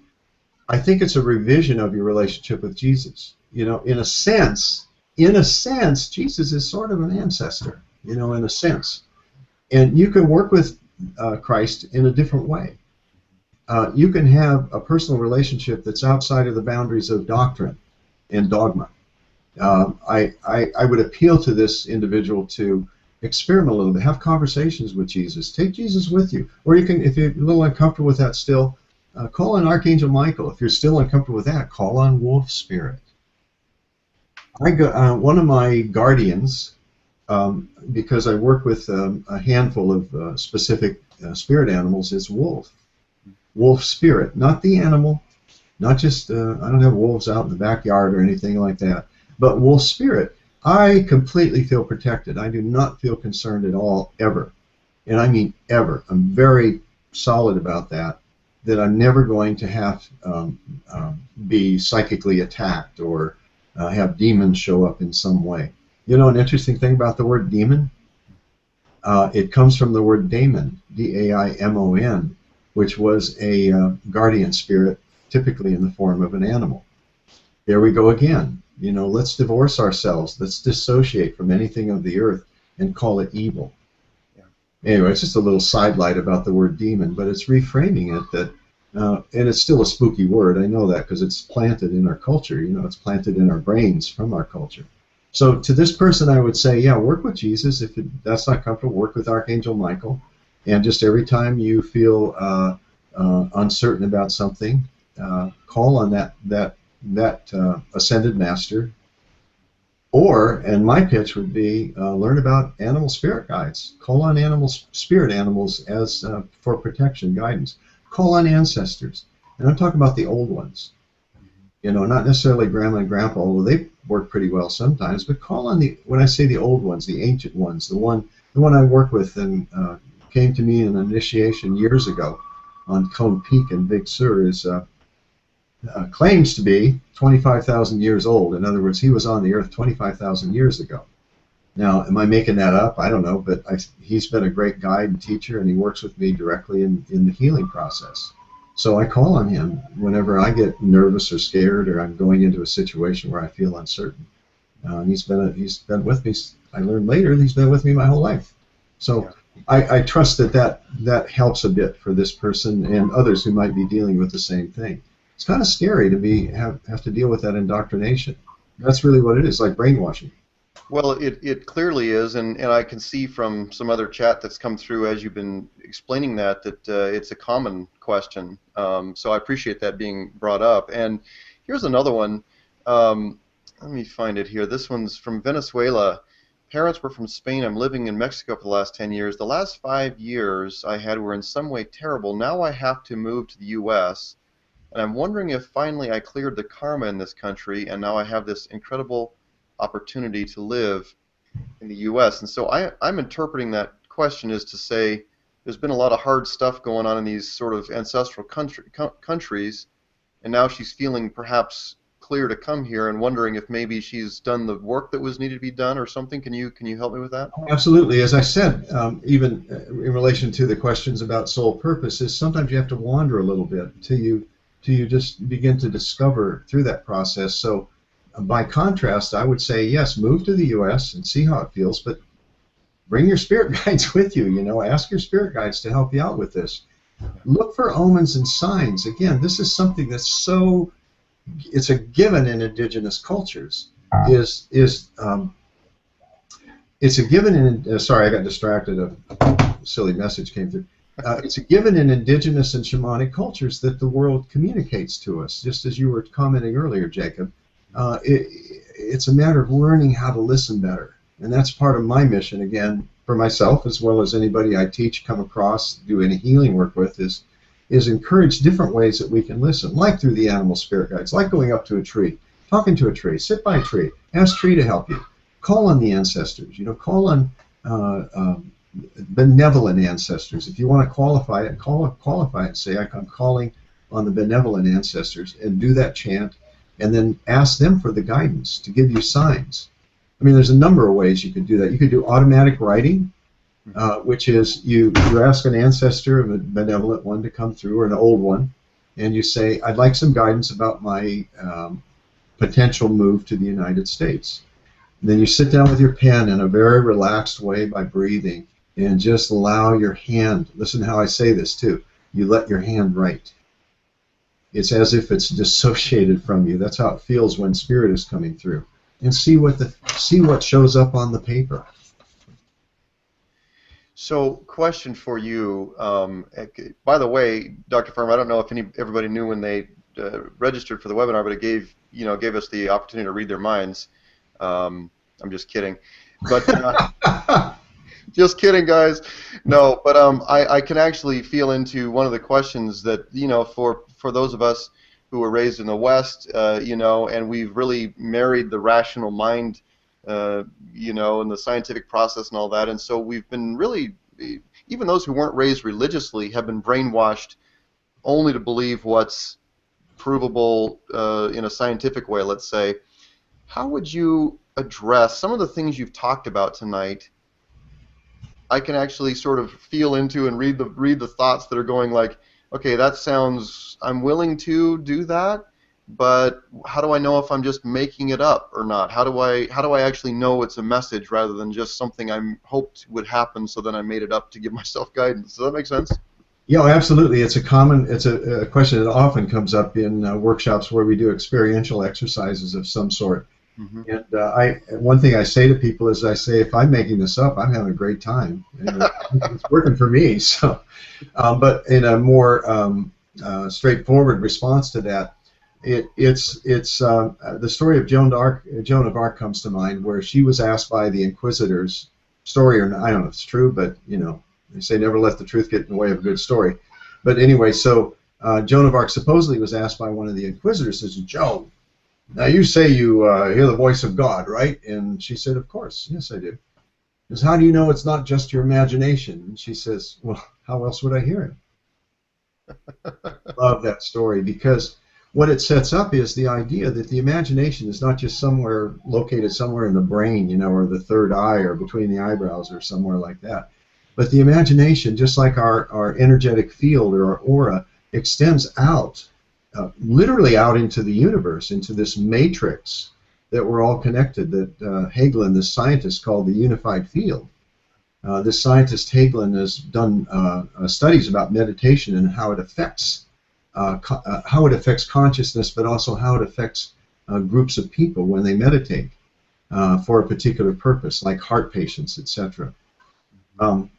I think it's a revision of your relationship with Jesus. In a sense, Jesus is sort of an ancestor, in a sense. And you can work with Christ in a different way. You can have a personal relationship that's outside of the boundaries of doctrine and dogma. I would appeal to this individual to experiment a little bit, have conversations with Jesus, take Jesus with you. Or you can, if you're a little uncomfortable with that still, call on Archangel Michael. If you're still uncomfortable with that, call on Wolf Spirit. One of my guardians, because I work with a handful of specific spirit animals, is wolf. Wolf spirit, not the animal, not just, I don't have wolves out in the backyard or anything like that, but wolf spirit. I completely feel protected. I do not feel concerned at all, ever. And I mean ever. I'm very solid about that I'm never going to have be psychically attacked or have demons show up in some way. An interesting thing about the word demon, it comes from the word daemon, D-A-I-M-O-N, which was a guardian spirit, typically in the form of an animal. There we go again. Let's divorce ourselves. Let's dissociate from anything of the earth and call it evil. Yeah. Anyway, it's just a little sidelight about the word demon, but it's reframing it that, and it's still a spooky word. I know that because it's planted in our culture. It's planted in our brains from our culture. So to this person, I would say, yeah, work with Jesus. If that's not comfortable, work with Archangel Michael. And just every time you feel uncertain about something, call on that ascended master. And my pitch would be, learn about animal spirit guides. Call on spirit animals as for protection, guidance. Call on ancestors. And I'm talking about the old ones. Not necessarily grandma and grandpa, although they work pretty well sometimes, but call on when I say the old ones, the ancient ones, the one I worked with and came to me in an initiation years ago on Cone Peak in Big Sur is claims to be 25,000 years old. In other words, he was on the earth 25,000 years ago. Now, am I making that up? I don't know, but he's been a great guide and teacher, and he works with me directly in the healing process. So I call on him whenever I get nervous or scared or I'm going into a situation where I feel uncertain. He's been with me. I learned later he's been with me my whole life. So I trust that helps a bit for this person and others who might be dealing with the same thing. It's kind of scary to have to deal with that indoctrination. That's really what it is, like brainwashing. Well, it clearly is, and I can see from some other chat that's come through as you've been explaining that it's a common question. So I appreciate that being brought up. And here's another one. Let me find it here. This one's from Venezuela. Parents were from Spain. I'm living in Mexico for the last 10 years. The last 5 years I had were in some way terrible. Now I have to move to the U.S. And I'm wondering if finally I cleared the karma in this country, and now I have this incredible opportunity to live in the U.S. And so I'm interpreting that question as to say there's been a lot of hard stuff going on in these sort of ancestral countries, and now she's feeling perhaps clear to come here and wondering if maybe she's done the work that was needed to be done or something. Can you help me with that? Absolutely. As I said, even in relation to the questions about soul purpose, is sometimes you have to wander a little bit till you just begin to discover through that process. So, by contrast, I would say yes, move to the U.S. and see how it feels, but bring your spirit guides with you. You know, ask your spirit guides to help you out with this. Look for omens and signs. Again, this is something that's so, it's a given in indigenous cultures. It's a given in, sorry, I got distracted, a silly message came through. It's a given in indigenous and shamanic cultures that the world communicates to us, just as you were commenting earlier, Jacob. It's a matter of learning how to listen better. And that's part of my mission, again, for myself as well as anybody I teach, come across, do any healing work with, is encourage different ways that we can listen, like through the animal spirit guides, like going up to a tree, talking to a tree, sit by a tree, ask tree to help you, call on the ancestors, you know, call on benevolent ancestors. If you want to qualify it, qualify it and say, I'm calling on the benevolent ancestors, and do that chant, and then ask them for the guidance to give you signs. I mean, there's a number of ways you could do that. You could do automatic writing, which is you ask an ancestor, a benevolent one, to come through, or an old one, and you say, I'd like some guidance about my potential move to the United States. And then you sit down with your pen in a very relaxed way by breathing, and just allow your hand, listen to how I say this too, you let your hand write. It's as if it's dissociated from you. That's how it feels when spirit is coming through. And see what shows up on the paper. So, question for you. By the way, Dr. Farmer, I don't know if everybody knew when they registered for the webinar, but it gave us the opportunity to read their minds. I'm just kidding, but just kidding, guys. No, but I can actually feel into one of the questions that for those of us who were raised in the West, and we've really married the rational mind, and the scientific process and all that, and so we've been really, even those who weren't raised religiously have been brainwashed only to believe what's provable in a scientific way, let's say. How would you address some of the things you've talked about tonight? I can actually sort of feel into and read the thoughts that are going like, okay, that sounds, I'm willing to do that, but how do I know if I'm just making it up or not? How do I actually know it's a message rather than just something I hoped would happen, so then I made it up to give myself guidance? Does that make sense? Yeah, absolutely. It's a question that often comes up in workshops where we do experiential exercises of some sort. Mm-hmm. And one thing I say to people is, I say, if I'm making this up, I'm having a great time. And it's working for me. So, but in a more straightforward response to that, it's the story of Joan of Arc comes to mind, where she was asked by the Inquisitors, story or not, I don't know if it's true, but they say never let the truth get in the way of a good story. But anyway, so Joan of Arc supposedly was asked by one of the Inquisitors, says, Joan, now you say you hear the voice of God, right? And she said, of course, yes I do. He says, how do you know it's not just your imagination? And she says, well, how else would I hear it? Love that story, because what it sets up is the idea that the imagination is not just located somewhere in the brain, or the third eye, or between the eyebrows, or somewhere like that. But the imagination, just like our energetic field or our aura, extends out, literally out into the universe, into this matrix that we're all connected, that Hagelin, this scientist, called the unified field. This scientist, Hagelin, has done studies about meditation and how it affects consciousness, but also how it affects groups of people when they meditate. for a particular purpose, like heart patients, etc. Um,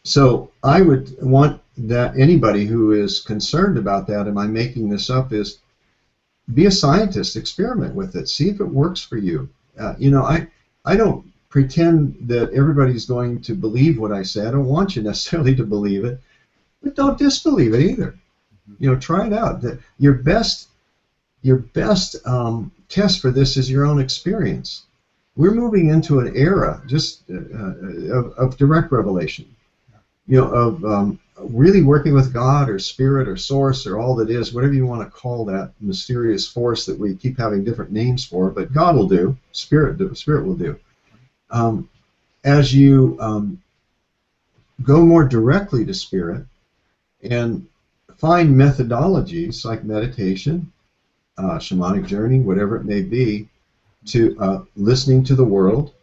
so I would want that anybody who is concerned about that, am I making this up, is be a scientist, experiment with it, see if it works for you. You know, I don't pretend that everybody's going to believe what I say. I don't want you necessarily to believe it, but don't disbelieve it either. You know, try it out. Your best test for this is your own experience. We're moving into an era just of direct revelation. You know, of really working with God or Spirit or Source or all that is, whatever you want to call that mysterious force that we keep having different names for, but God will do, Spirit will do. As you go more directly to Spirit and find methodologies like meditation, shamanic journey, whatever it may be, to listening to the world,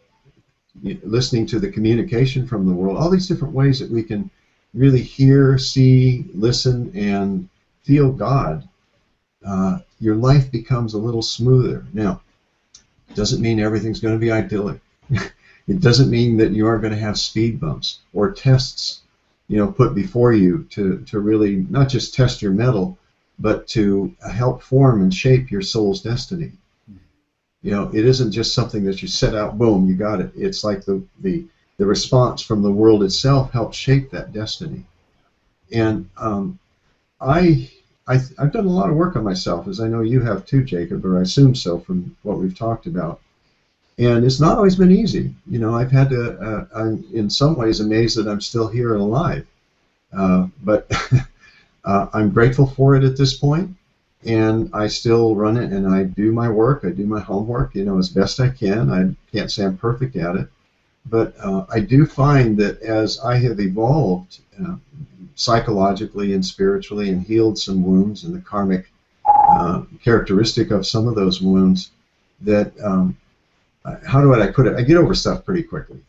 listening to the communication from the world, all these different ways that we can really hear, see, listen, and feel God, your life becomes a little smoother. Now, it doesn't mean everything's going to be idyllic. It doesn't mean that you aren't going to have speed bumps or tests, you know, put before you to really not just test your mettle, but to help form and shape your soul's destiny. You know, it isn't just something that you set out, boom, you got it. It's like the response from the world itself helps shape that destiny. And I've done a lot of work on myself, as I know you have too, Jacob, or I assume so from what we've talked about. And it's not always been easy. You know, I've had to, I'm in some ways amazed that I'm still here and alive. But I'm grateful for it at this point. And I still run it, and I do my work, I do my homework, you know, as best I can. I can't say I'm perfect at it, but I do find that as I have evolved psychologically and spiritually and healed some wounds and the karmic characteristic of some of those wounds, that, how do I put it, I get over stuff pretty quickly.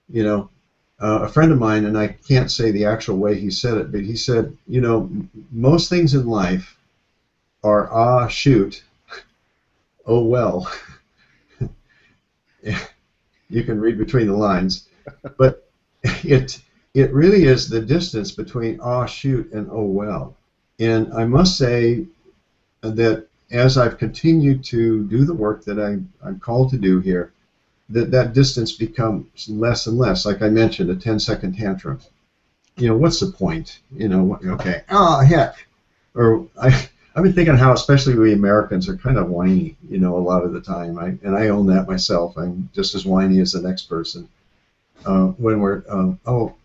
You know, a friend of mine, and I can't say the actual way he said it, but he said, you know, most things in life are, ah, shoot, oh, well. You can read between the lines. But it really is the distance between, ah, shoot, and oh, well. And I must say that as I've continued to do the work that I'm called to do here, that distance becomes less and less. Like I mentioned, a 10-second tantrum. You know, what's the point? You know, okay, oh, heck. Or I've been thinking how, especially we Americans, are kind of whiny, you know, a lot of the time. And I own that myself. I'm just as whiny as the next person. When we're, oh,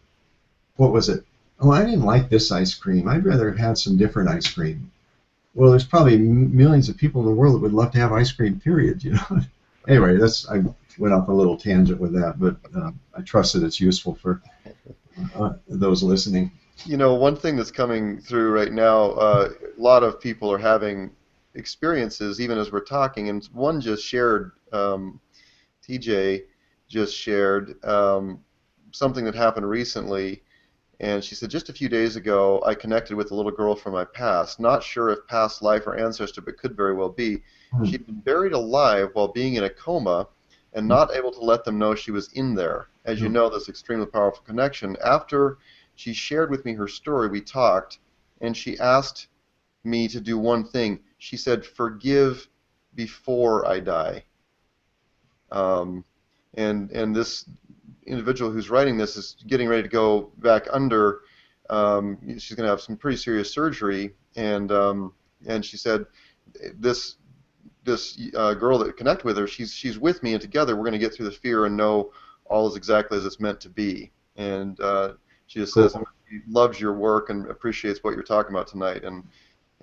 what was it? Oh, I didn't like this ice cream. I'd rather have had some different ice cream. Well, there's probably millions of people in the world that would love to have ice cream, period, you know. Anyway, I went off a little tangent with that, but I trust that it's useful for those listening. You know, one thing that's coming through right now, a lot of people are having experiences even as we're talking, and one just shared, TJ just shared something that happened recently, and she said, just a few days ago, I connected with a little girl from my past, not sure if past life or ancestor, but could very well be. She'd been buried alive while being in a coma and not able to let them know she was in there. As you know, this extremely powerful connection. After she shared with me her story, we talked, and she asked me to do one thing. She said, forgive before I die. And this individual who's writing this is getting ready to go back under. She's going to have some pretty serious surgery, and she said, this girl that connected with her, she's with me, and together we're going to get through the fear and know all is exactly as it's meant to be. And she just says she loves your work and appreciates what you're talking about tonight.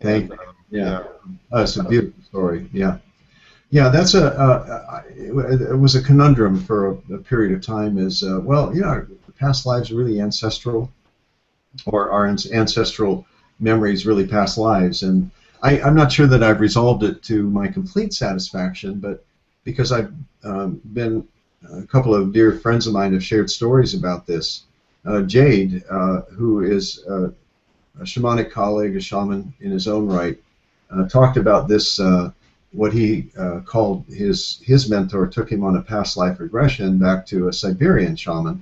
Thank you. Yeah. It's a beautiful story. Yeah. Yeah, that's it was a conundrum for a period of time. Is well, you know, past lives are really ancestral, or our ancestral memories really past lives, and I'm not sure that I've resolved it to my complete satisfaction, but because I've been, a couple of dear friends of mine have shared stories about this. Jade, who is a shamanic colleague, a shaman in his own right, talked about this what he called his mentor took him on a past life regression back to a Siberian shaman,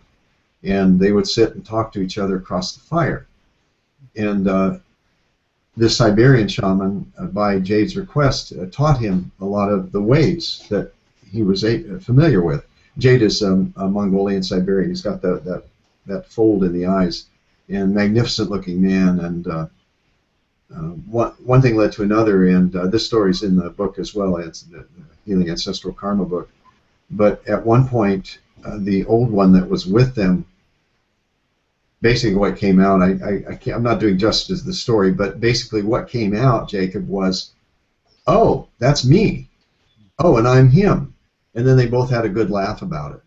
and they would sit and talk to each other across the fire. And this Siberian shaman, by Jade's request, taught him a lot of the ways that he was familiar with. Jade is a Mongolian Siberian. He's got that fold in the eyes, and magnificent-looking man. And one thing led to another, and this story's in the book as well. It's the Healing Ancestral Karma book. But at one point, the old one that was with them, basically what came out, I'm not doing justice to the story, but basically what came out, Jacob, was, oh, that's me. Oh, and I'm him. And then they both had a good laugh about it.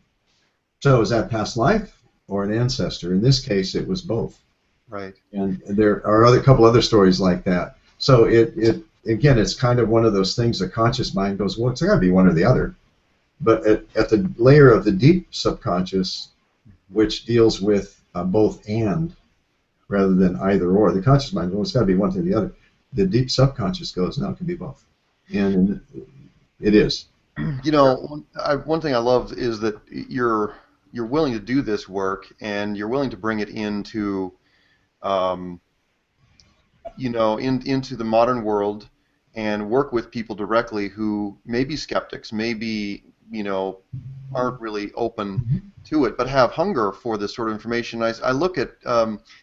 So is that past life or an ancestor? In this case, it was both. Right. And there are a couple other stories like that. So again, it's kind of one of those things the conscious mind goes, well, it's got to be one or the other. But at the layer of the deep subconscious, which deals with both and rather than either or, the conscious mind goes, it's got to be one thing or the other. The deep subconscious goes, no, it can be both. And it is. You know, one thing I love is that you're willing to do this work, and you're willing to bring it into, you know, into the modern world, and work with people directly who may be skeptics, maybe, you know, aren't really open to it, but have hunger for this sort of information. I look at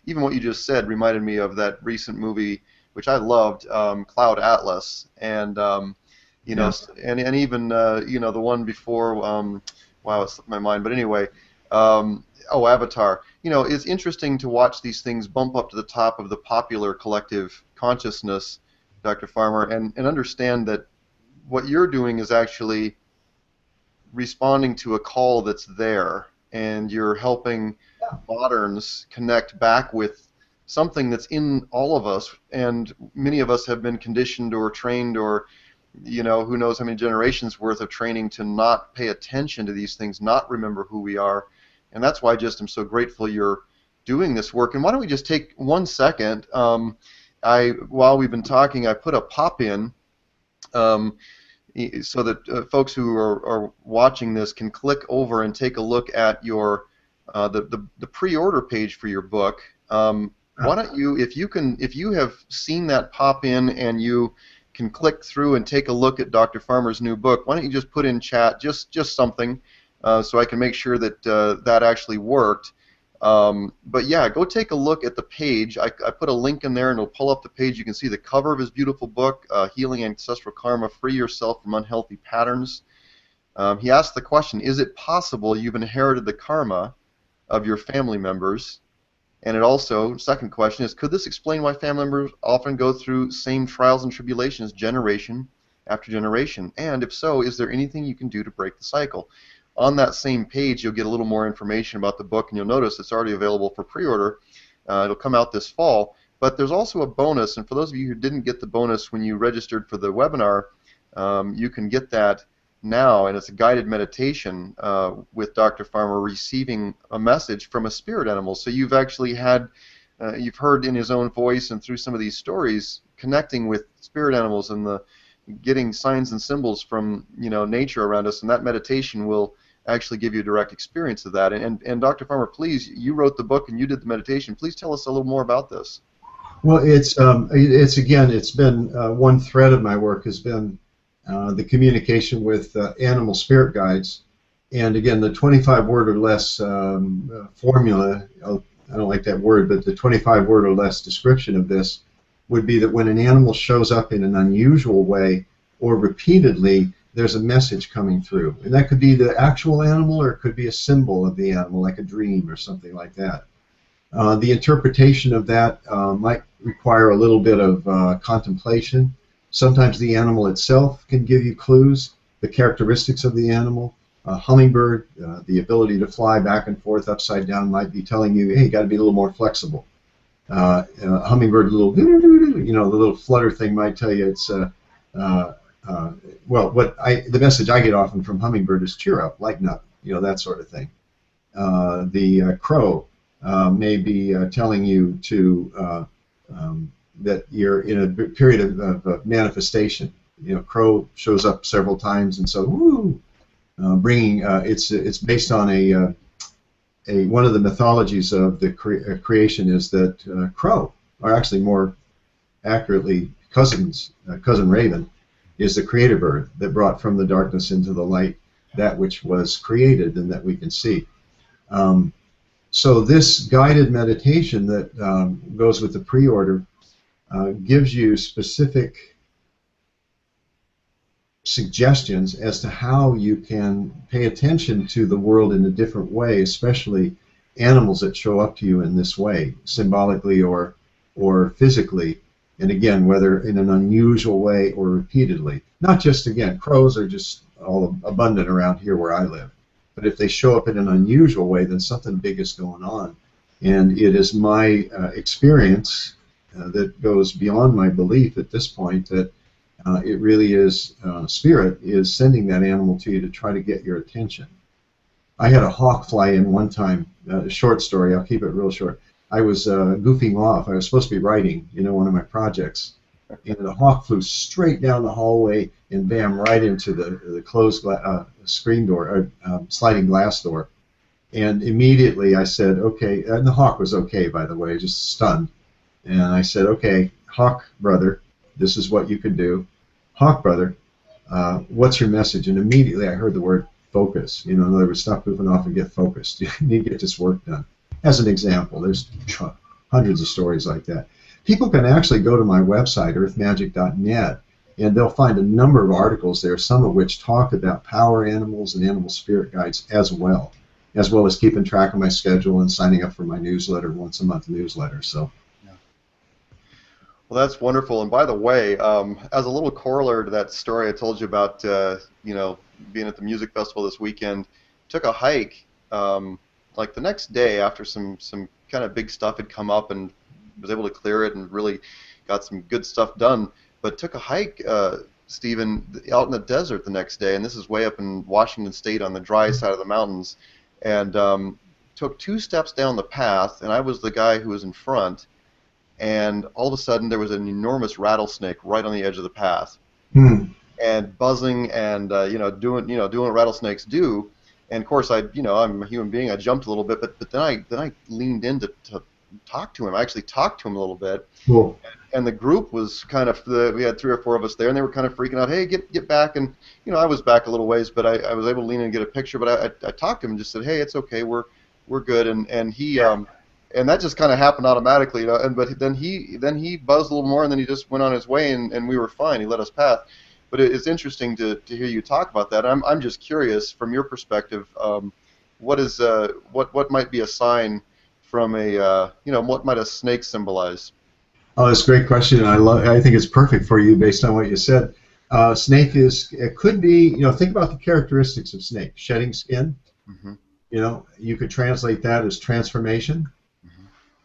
even what you just said reminded me of that recent movie, which I loved, Cloud Atlas, and you know, and even you know, the one before, wow, it slipped my mind, but anyway, oh, Avatar. You know, it's interesting to watch these things bump up to the top of the popular collective consciousness, Dr. Farmer, and understand that what you're doing is actually responding to a call that's there, and you're helping moderns connect back with something that's in all of us, and many of us have been conditioned or trained, or, you know, who knows how many generations worth of training to not pay attention to these things, not remember who we are. And that's why I just am so grateful you're doing this work. And why don't we just take 1 second, while we've been talking, I put a pop in so that folks who are watching this can click over and take a look at your the pre-order page for your book. Why don't you, if you have seen that pop in and you can click through and take a look at Dr. Farmer's new book, why don't you just put in chat just something so I can make sure that that actually worked. But yeah, go take a look at the page. I put a link in there, and it'll pull up the page. You can see the cover of his beautiful book, Healing Ancestral Karma, Free Yourself from Unhealthy Patterns. He asked the question, is it possible you've inherited the karma of your family members? And it also, second question is, could this explain why family members often go through same trials and tribulations generation after generation? And if so, is there anything you can do to break the cycle? On that same page, you'll get a little more information about the book, and you'll notice it's already available for pre-order. It'll come out this fall. But there's also a bonus, and for those of you who didn't get the bonus when you registered for the webinar, you can get that now, and it's a guided meditation with Dr. Farmer receiving a message from a spirit animal. So you've actually had, you've heard in his own voice and through some of these stories, connecting with spirit animals and getting signs and symbols from, you know, nature around us, and that meditation will actually give you a direct experience of that. And Dr. Farmer, please, you wrote the book and you did the meditation. Please tell us a little more about this. Well, it's again, it's been one thread of my work has been the communication with animal spirit guides, and again, the 25 word or less formula. I don't like that word, but the 25 word or less description of this would be that when an animal shows up in an unusual way or repeatedly, there's a message coming through. And that could be the actual animal, or it could be a symbol of the animal, like a dream or something like that. The interpretation of that might require a little bit of contemplation. Sometimes the animal itself can give you clues, the characteristics of the animal. A hummingbird, the ability to fly back and forth upside down might be telling you, hey, you got to be a little more flexible. A hummingbird, the little flutter thing might tell you it's the message I get often from hummingbird is cheer up, lighten up, that sort of thing. The crow may be telling you to that you're in a period of manifestation. crow shows up several times, and so woo, bringing it's based on a one of the mythologies of the creation is that crow, or actually more accurately cousin raven, is the creator bird that brought from the darkness into the light that which was created and that we can see. Um, so this guided meditation that goes with the pre-order gives you specific suggestions as to how you can pay attention to the world in a different way, especially animals that show up to you in this way, symbolically or physically, and again, whether in an unusual way or repeatedly. Not just, again, crows are just all abundant around here where I live, but if they show up in an unusual way, then something big is going on. And it is my experience that goes beyond my belief at this point that it really is spirit is sending that animal to you to try to get your attention. I had a hawk fly in one time. A short story. I'll keep it real short. I was goofing off. I was supposed to be writing, one of my projects, and the hawk flew straight down the hallway and bam, right into the closed screen door, or sliding glass door. And immediately I said, okay. And the hawk was okay, by the way, just stunned. And I said, okay, hawk brother, this is what you can do. Hawk brother, what's your message? And immediately I heard the word focus. In other words, stop goofing off and get focused. You need to get this work done. As an example, there's hundreds of stories like that. People can actually go to my website, earthmagic.net, and they'll find a number of articles there, some of which talk about power animals and animal spirit guides as well as keeping track of my schedule and signing up for my newsletter, once a month newsletter. So. Well, that's wonderful. And by the way, as a little corollary to that story I told you about, being at the music festival this weekend, took a hike like the next day after some kind of big stuff had come up, and was able to clear it and really got some good stuff done. But took a hike, Stephen, out in the desert the next day, and this is way up in Washington State on the dry side of the mountains, and took 2 steps down the path, and I was the guy who was in front. And all of a sudden there was an enormous rattlesnake right on the edge of the path, and buzzing and doing what rattlesnakes do. And of course I'm a human being. I jumped a little bit, but then I leaned in to talk to him. I actually talked to him a little bit. Cool. And the group was kind of we had 3 or 4 of us there, and they were kind of freaking out. Hey, get back! And I was back a little ways, but I was able to lean in and get a picture. But I talked to him and just said, hey, it's okay, we're good. And he and that just kind of happened automatically, but then he buzzed a little more, and then he just went on his way, and we were fine. He let us pass. But it's interesting to hear you talk about that. I'm just curious, from your perspective, what might be a sign from a what might a snake symbolize? Oh, that's a great question. I think it's perfect for you based on what you said. Snake it could be, think about the characteristics of snake. Shedding skin. Mm-hmm. You could translate that as transformation.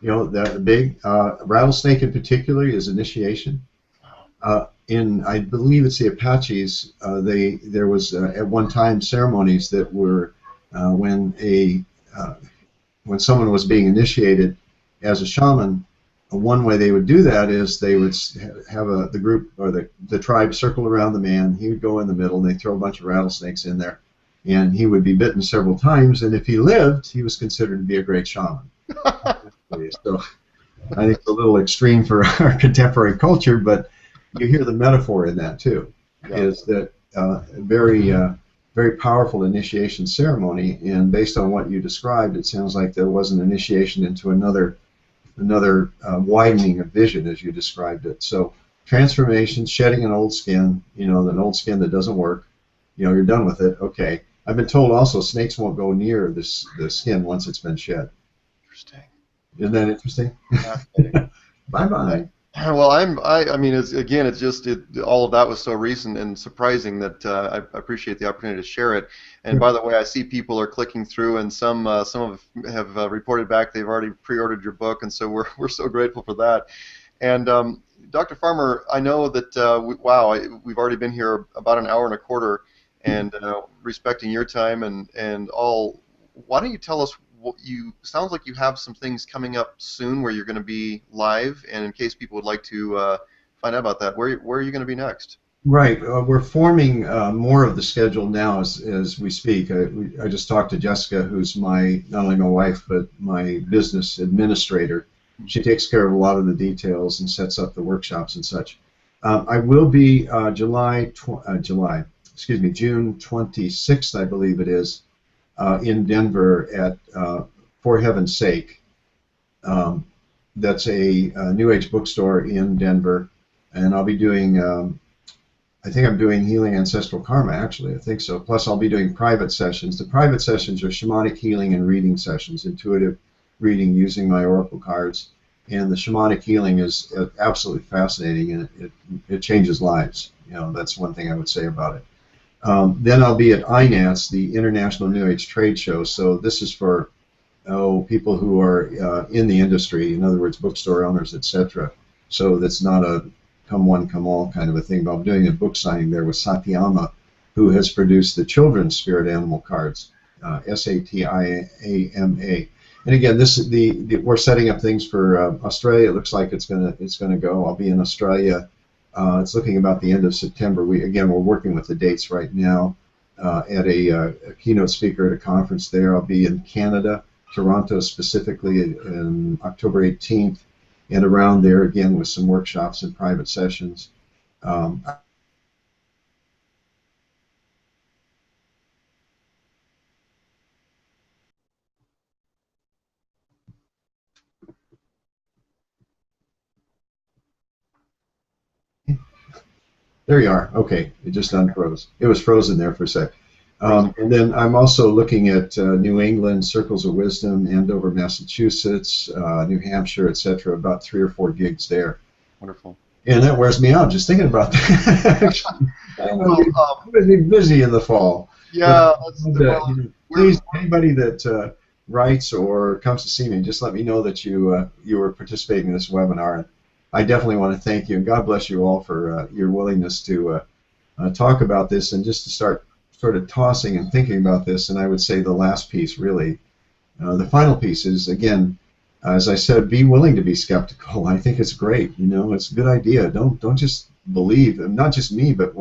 The big rattlesnake in particular is initiation. I believe it's the Apaches. There was at one time ceremonies that were when someone was being initiated as a shaman. One way they would do that is they would have the group or the tribe circle around the man. He would go in the middle, and they throw a bunch of rattlesnakes in there, and he would be bitten several times. And if he lived, he was considered to be a great shaman. So I think it's a little extreme for our contemporary culture, but you hear the metaphor in that too. Yeah. Is that very powerful initiation ceremony, and based on what you described, it sounds like there was an initiation into another widening of vision as you described it. So transformation, shedding an old skin, an old skin that doesn't work, you're done with it. Okay. I've been told also snakes won't go near the skin once it's been shed. Interesting. Isn't that interesting? Bye-bye. Well, I mean, it's just all of that was so recent and surprising that I appreciate the opportunity to share it. And by the way, I see people are clicking through, and some have reported back they've already pre-ordered your book, and so we're so grateful for that. And Dr. Farmer, I know that we've already been here about an hour and a quarter, and respecting your time and all, why don't you tell us? Sounds like you have some things coming up soon where you're going to be live, and in case people would like to find out about that, where are you going to be next? Right. We're forming more of the schedule now as we speak. I just talked to Jessica, who's not only my wife, but my business administrator. She takes care of a lot of the details and sets up the workshops and such. I will be June 26th, I believe it is, in Denver at For Heaven's Sake. Um, that's a New Age bookstore in Denver, and I'll be doing. I think I'm doing healing ancestral karma, actually. I think so. Plus, I'll be doing private sessions. The private sessions are shamanic healing and reading sessions, intuitive reading using my oracle cards. And the shamanic healing is absolutely fascinating, and it changes lives. That's one thing I would say about it. Then I'll be at INATS, the International New Age Trade Show. So this is for people who are in the industry, in other words, bookstore owners, etc. So that's not a come one, come all kind of a thing. But I'm doing a book signing there with Satyama, who has produced the children's spirit animal cards, Satiama. And again, we're setting up things for Australia. It looks like it's gonna go. I'll be in Australia. It's looking about the end of September. We're working with the dates right now. At a keynote speaker at a conference there. I'll be in Canada, Toronto specifically, in October 18th. And around there again with some workshops and private sessions. Um, there you are. Okay, it just unfroze. It was frozen there for a sec. And then I'm also looking at New England, Circles of Wisdom, Andover, Massachusetts, New Hampshire, etc. About 3 or 4 gigs there. Wonderful. And that wears me out just thinking about that. I'm going to be busy in the fall. Yeah. Please, anybody that writes or comes to see me, just let me know that you were participating in this webinar. And I definitely want to thank you, and God bless you all for your willingness to talk about this and just to start sort of tossing and thinking about this. And I would say the last piece, really, the final piece is, again, as I said, be willing to be skeptical. I think it's great. It's a good idea. Don't just believe, not just me, but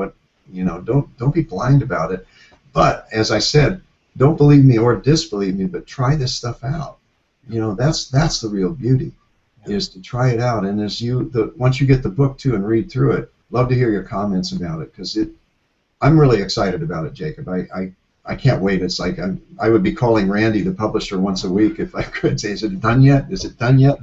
don't be blind about it. But as I said, don't believe me or disbelieve me, but try this stuff out. That's the real beauty, is to try it out. And once you get the book too and read through it, love to hear your comments about it, because I'm really excited about it, Jacob. I can't wait. It's like I would be calling Randy, the publisher, once a week if I could say, is it done yet? Is it done yet?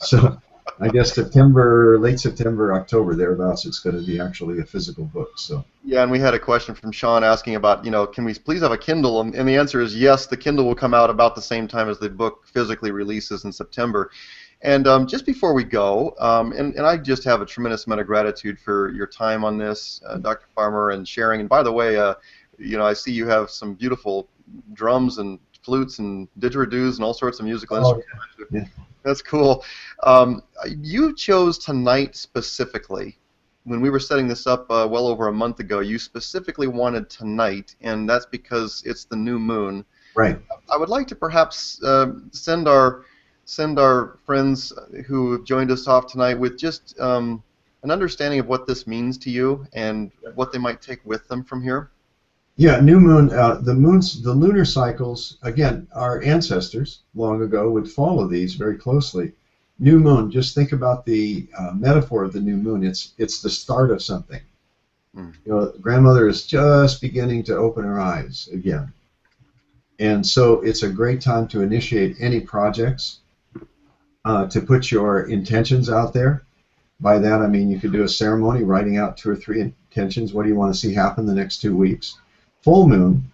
So I guess late September, October, thereabouts, it's going to be actually a physical book. So. Yeah, and we had a question from Sean asking about, can we please have a Kindle? And the answer is yes, the Kindle will come out about the same time as the book physically releases in September. And just before we go, and I just have a tremendous amount of gratitude for your time on this, Dr. Farmer, and sharing. And by the way, I see you have some beautiful drums and flutes and didgeridoos and all sorts of musical instruments. Yeah. That's cool. You chose tonight specifically. When we were setting this up well over a month ago, you specifically wanted tonight, and that's because it's the new moon. Right. I would like to perhaps send our friends who have joined us off tonight with just an understanding of what this means to you and what they might take with them from here. Yeah, new moon. The lunar cycles, again, our ancestors long ago would follow these very closely. New moon. Just think about the metaphor of the new moon. It's the start of something. Grandmother is just beginning to open her eyes again, and so it's a great time to initiate any projects, to put your intentions out there. By that I mean you could do a ceremony, writing out 2 or 3 intentions. What do you want to see happen the next 2 weeks? Full moon,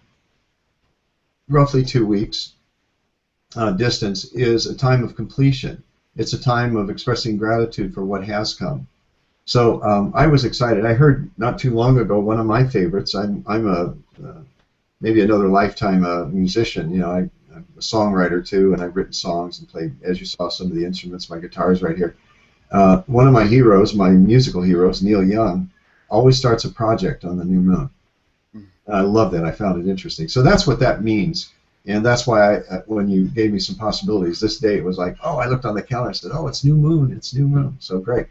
roughly 2 weeks distance, is a time of completion. It's a time of expressing gratitude for what has come. So I was excited. I heard not too long ago one of my favorites. I'm a maybe another lifetime musician. I'm a songwriter too, and I've written songs and played, as you saw, some of the instruments. My guitar is right here. One of my heroes, my musical heroes, Neil Young, always starts a project on the new moon. I love that. I found it interesting. So that's what that means. And that's why when you gave me some possibilities this day, it was like, oh, I looked on the calendar and said, oh, it's new moon. It's new moon. So great.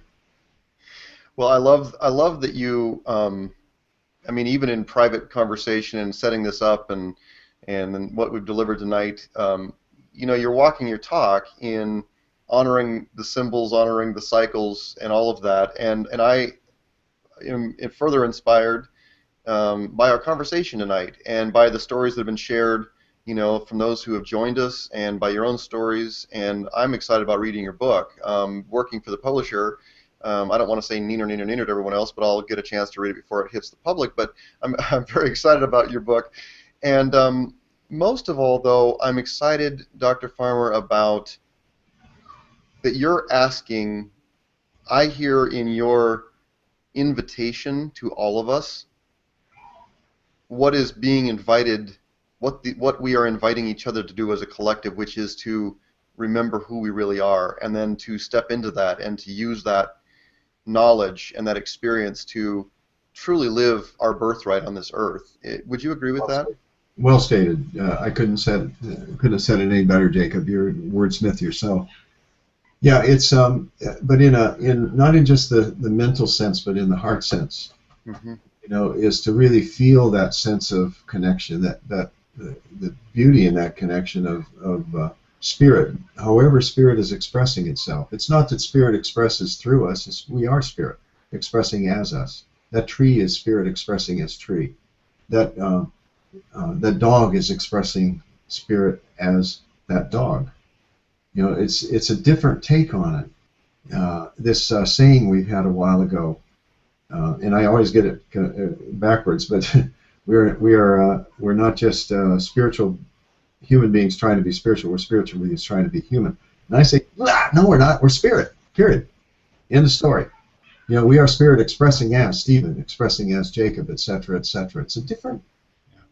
Well, I love that you. I mean, even in private conversation and setting this up, and then what we've delivered tonight, you're walking your talk in honoring the symbols, honoring the cycles, and all of that. And I am further inspired by our conversation tonight and by the stories that have been shared, from those who have joined us and by your own stories. And I'm excited about reading your book. Working for the publisher, I don't want to say neener to everyone else, but I'll get a chance to read it before it hits the public. But I'm very excited about your book. And most of all, though, I'm excited, Dr. Farmer, about that you're asking, I hear in your invitation to all of us, what is being invited, what we are inviting each other to do as a collective, which is to remember who we really are, and then to step into that and to use that knowledge and that experience to truly live our birthright on this earth. Would you agree with that? Well stated. I couldn't have said it any better, Jacob. You're a wordsmith yourself. Yeah, it's but in not in just the mental sense, but in the heart sense. Mm-hmm. Is to really feel that sense of connection, that the beauty in that connection of spirit. However, spirit is expressing itself. It's not that spirit expresses through us. We are spirit expressing as us. That tree is spirit expressing as tree. That that dog is expressing spirit as that dog. It's a different take on it. This saying we've had a while ago, and I always get it backwards, but we're not just spiritual human beings trying to be spiritual. We're spiritual beings trying to be human. And I say, no, we're not. We're spirit. Period. End of story. We are spirit expressing as Stephen, expressing as Jacob, etc., etc. It's a different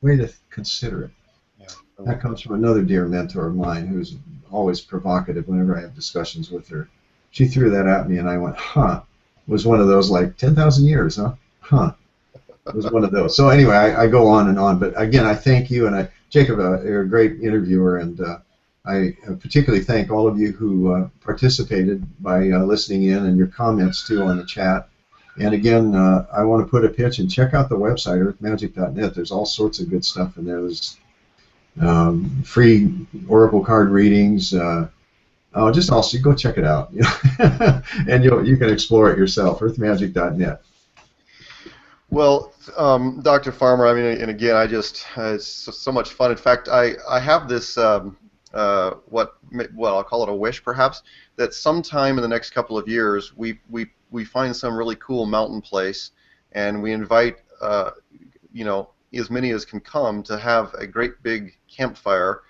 way to consider it. Yeah. That comes from another dear mentor of mine who's always provocative whenever I have discussions with her. She threw that at me, and I went, huh. It was one of those like 10,000 years, huh? Huh. It was one of those. So anyway, I go on and on. But again, I thank you, and Jacob, you're a great interviewer, and I particularly thank all of you who participated by listening in, and your comments too on the chat. And again, I want to put a pitch and check out the website, earthmagic.net. There's all sorts of good stuff in there. There's free oracle card readings. Just also go check it out, and you can explore it yourself. Earthmagic.net. Well, Dr. Farmer, I mean, and again, it's so much fun. In fact, I have this I'll call it a wish, perhaps, that sometime in the next couple of years we find some really cool mountain place, and we invite as many as can come to have a great big campfire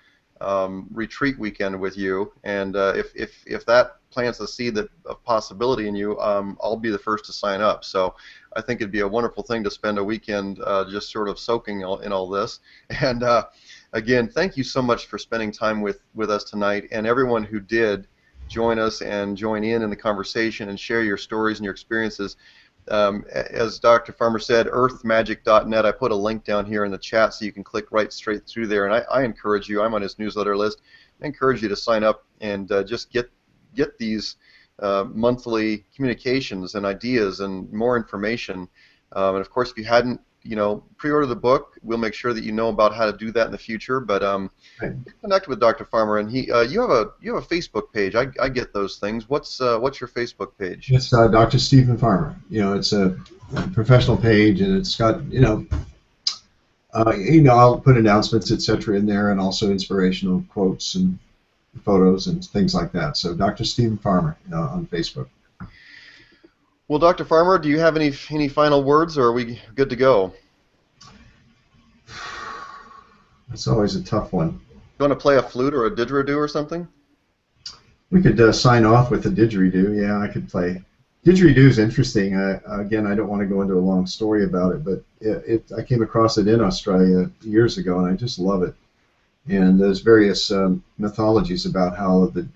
retreat weekend with you. And if that plants a seed of possibility in you, I'll be the first to sign up. So I think it'd be a wonderful thing to spend a weekend just sort of soaking in all this. And again, thank you so much for spending time with us tonight, and everyone who did join us and join in the conversation and share your stories and your experiences. As Dr. Farmer said, earthmagic.net. I put a link down here in the chat so you can click right straight through there. And I encourage you, I'm on his newsletter list, I encourage you to sign up and just get these monthly communications and ideas and more information. And of course, if you hadn't, pre-order the book, we'll make sure that you know about how to do that in the future. But connect with Dr. Farmer, and you have a Facebook page. I get those things. What's your Facebook page? It's Dr. Stephen Farmer. It's a professional page, and it's got I'll put announcements, etc., in there, and also inspirational quotes and photos and things like that. So Dr. Stephen Farmer on Facebook. Well, Dr. Farmer, do you have any final words, or are we good to go? It's always a tough one. You want to play a flute or a didgeridoo or something? We could sign off with a didgeridoo. Yeah, I could play. Didgeridoo is interesting. Again, I don't want to go into a long story about it, but I came across it in Australia years ago, and I just love it. And there's various mythologies about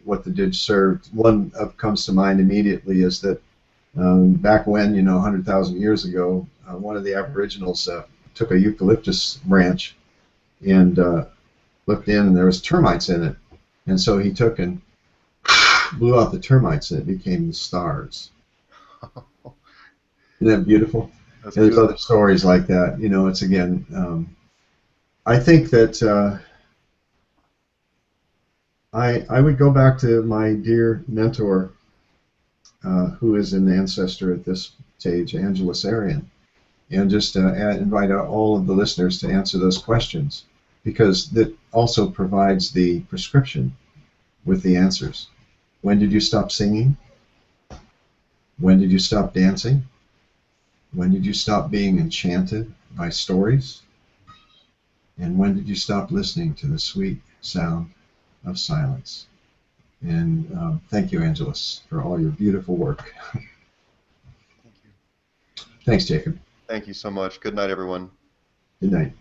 what the didge served. One comes to mind immediately is that back when, 100,000 years ago, one of the Aboriginals took a eucalyptus branch and looked in, and there was termites in it. And so he took and blew out the termites, and it became the stars. Isn't that beautiful? That's And there's beautiful. other stories like that. You know, it's again, I think that I would go back to my dear mentor, who is an ancestor at this stage, Angela Sarian, and just invite out all of the listeners to answer those questions, because that also provides the prescription with the answers. When did you stop singing? When did you stop dancing? When did you stop being enchanted by stories? And when did you stop listening to the sweet sound of silence? And thank you, Angelus, for all your beautiful work. Thank you. Thanks, Jacob. Thank you so much. Good night, everyone. Good night.